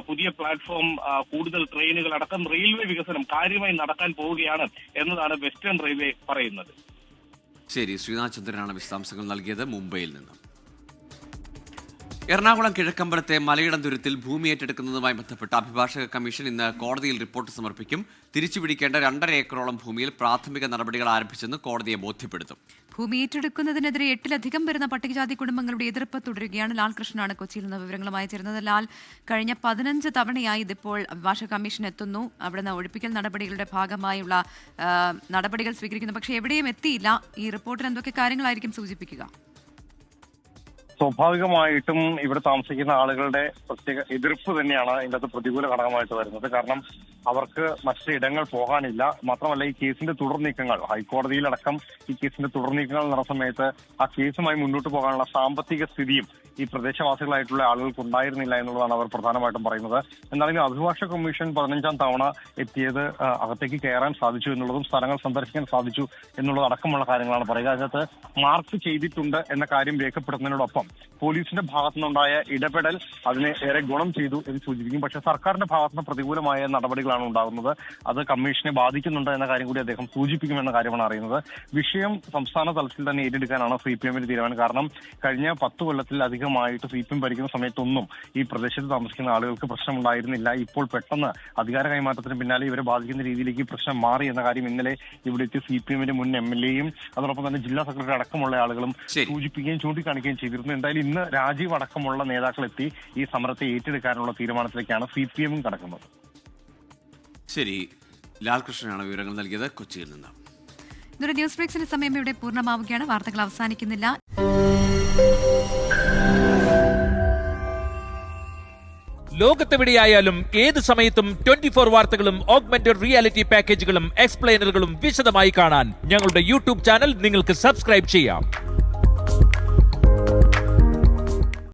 പുതിയ പ്ലാറ്റ്ഫോം, കൂടുതൽ ട്രെയിനുകൾ അടക്കം റെയിൽവേ വികസനം കാര്യമായി നടക്കാൻ പോവുകയാണ് എന്നതാണ് വെസ്റ്റേൺ റെയിൽവേ പറയുന്നത്. ശരി, ശ്രീനാഥ് ചന്ദ്രനാണ് വിശദാംശങ്ങൾ നൽകിയത് മുംബൈയിൽ നിന്ന്. എറണാകുളം കിഴക്കമ്പലത്തെ മലയിടം തുരുത്തിൽ ഭൂമി ഏറ്റെടുക്കുന്നതുമായി ബന്ധപ്പെട്ട അഭിഭാഷക കമ്മീഷൻ ഇന്ന് കോടതിയിൽ റിപ്പോർട്ട് സമർപ്പിക്കും. തിരിച്ചുപിടിക്കേണ്ട 2.5 ഏക്കറോളം ഭൂമിയിൽ പ്രാഥമിക നടപടികൾ ആരംഭിച്ചെന്ന് കോടതിയെ ബോധ്യപ്പെടുത്തും. ഭൂമി ഏറ്റെടുക്കുന്നതിനെതിരെ 8-ലധികം വരുന്ന പട്ടികജാതി കുടുംബങ്ങളുടെ എതിർപ്പ് തുടരുകയാണ്. ലാൽകൃഷ്ണനാണ് കൊച്ചിയിൽ നിന്ന് വിവരങ്ങളുമായി ചേരുന്നത്. ലാൽ, കഴിഞ്ഞ 15 തവണയായി ഇതിപ്പോൾ അഭിഭാഷക കമ്മീഷൻ എത്തുന്നു, അവിടുന്ന് ഒഴിപ്പിക്കൽ നടപടികളുടെ ഭാഗമായുള്ള നടപടികൾ സ്വീകരിക്കുന്നു, പക്ഷേ എവിടെയും എത്തിയില്ല. ഈ റിപ്പോർട്ടിൽ എന്തൊക്കെ കാര്യങ്ങളായിരിക്കും സൂചിപ്പിക്കുക? സ്വാഭാവികമായിട്ടും ഇവിടെ താമസിക്കുന്ന ആളുകളുടെ പ്രത്യേക എതിർപ്പ് തന്നെയാണ് ഇതിനകത്ത് പ്രതികൂല ഘടകമായിട്ട് വരുന്നത്. കാരണം അവർക്ക് മറ്റിടങ്ങൾ പോകാനില്ല. മാത്രമല്ല ഈ കേസിന്റെ തുടർ നീക്കങ്ങൾ, ഹൈക്കോടതിയിലടക്കം ഈ കേസിന്റെ തുടർ നീക്കങ്ങൾ നടന്ന സമയത്ത് ആ കേസുമായി മുന്നോട്ട് പോകാനുള്ള സാമ്പത്തിക സ്ഥിതിയും ഈ പ്രദേശവാസികളായിട്ടുള്ള ആളുകൾക്ക് ഉണ്ടായിരുന്നില്ല എന്നുള്ളതാണ് അവർ പ്രധാനമായിട്ടും പറയുന്നത്. എന്നാലും അഭിഭാഷക കമ്മീഷൻ 15ാം തവണ എത്തിയത് അകത്തേക്ക് കയറാൻ സാധിച്ചു എന്നുള്ളതും സ്ഥലങ്ങൾ സന്ദർശിക്കാൻ സാധിച്ചു എന്നുള്ളത് അടക്കമുള്ള കാര്യങ്ങളാണ് പറയുക. അതിനകത്ത് മാർക്ക് ചെയ്തിട്ടുണ്ട് എന്ന കാര്യം രേഖപ്പെടുത്തുന്നതിനോടൊപ്പം പോലീസിന്റെ ഭാഗത്തുനിന്നുണ്ടായ ഇടപെടൽ അതിനെ ഏറെ ഗുണം ചെയ്തു എന്ന് സൂചിപ്പിക്കും. പക്ഷേ സർക്കാരിന്റെ ഭാഗത്തുനിന്ന് പ്രതികൂലമായ നടപടികളാണ് ഉണ്ടാകുന്നത്. അത് കമ്മീഷനെ ബാധിക്കുന്നുണ്ട് എന്ന കാര്യം കൂടി അദ്ദേഹം സൂചിപ്പിക്കുമെന്ന കാര്യമാണ് അറിയുന്നത്. വിഷയം സംസ്ഥാന തലത്തിൽ തന്നെ ഏറ്റെടുക്കാനാണ് CPM-ന്റെ തീരുമാനം. കാരണം കഴിഞ്ഞ 10 കൊല്ലത്തിലധികമായിട്ട് CPM ഭരിക്കുന്ന സമയത്തൊന്നും ഈ പ്രദേശത്ത് താമസിക്കുന്ന ആളുകൾക്ക് പ്രശ്നമുണ്ടായിരുന്നില്ല. ഇപ്പോൾ പെട്ടെന്ന് അധികാര കൈമാറ്റത്തിന് പിന്നാലെ ഇവരെ ബാധിക്കുന്ന രീതിയിലേക്ക് പ്രശ്നം മാറി എന്ന കാര്യം ഇന്നലെ ഇവിടെ എത്തിയ CPM-ന്റെ മുൻ MLA-യും അതോടൊപ്പം തന്നെ ജില്ലാ സെക്രട്ടറി അടക്കമുള്ള ആളുകളും സൂചിപ്പിക്കുകയും ചൂണ്ടിക്കാണിക്കുകയും ചെയ്തിരുന്നു. എന്തായാലും ഇന്ന് രാജീവ് അടക്കമുള്ള നേതാക്കൾ എത്തി ഈ സമരത്തെ ഏറ്റെടുക്കാനുള്ള തീരുമാനത്തിലേക്കാണ് CPM കടക്കുന്നത്. ശരി, ലാൽകൃഷ്ണനാണ് വിവരങ്ങൾ നൽകിയത് കൊച്ചിയിൽ നിന്ന്. ഇതൊരു ന്യൂസ് ബ്രേക്സിന്റെ സമയം ഇവിടെ പൂർണ്ണമാവുകയാണ്. വാർത്തകൾ അവസാനിക്കുന്നില്ല. ലോകത്തെവിടെയായാലും ഏത് സമയത്തും 24 വാർത്തകളും ഓഗ്മെന്റഡ് റിയാലിറ്റി പാക്കേജുകളും എക്സ്പ്ലെയിനറുകളും വിശദമായി കാണാൻ ഞങ്ങളുടെ YouTube ചാനൽ നിങ്ങൾക്ക് സബ്സ്ക്രൈബ് ചെയ്യാം.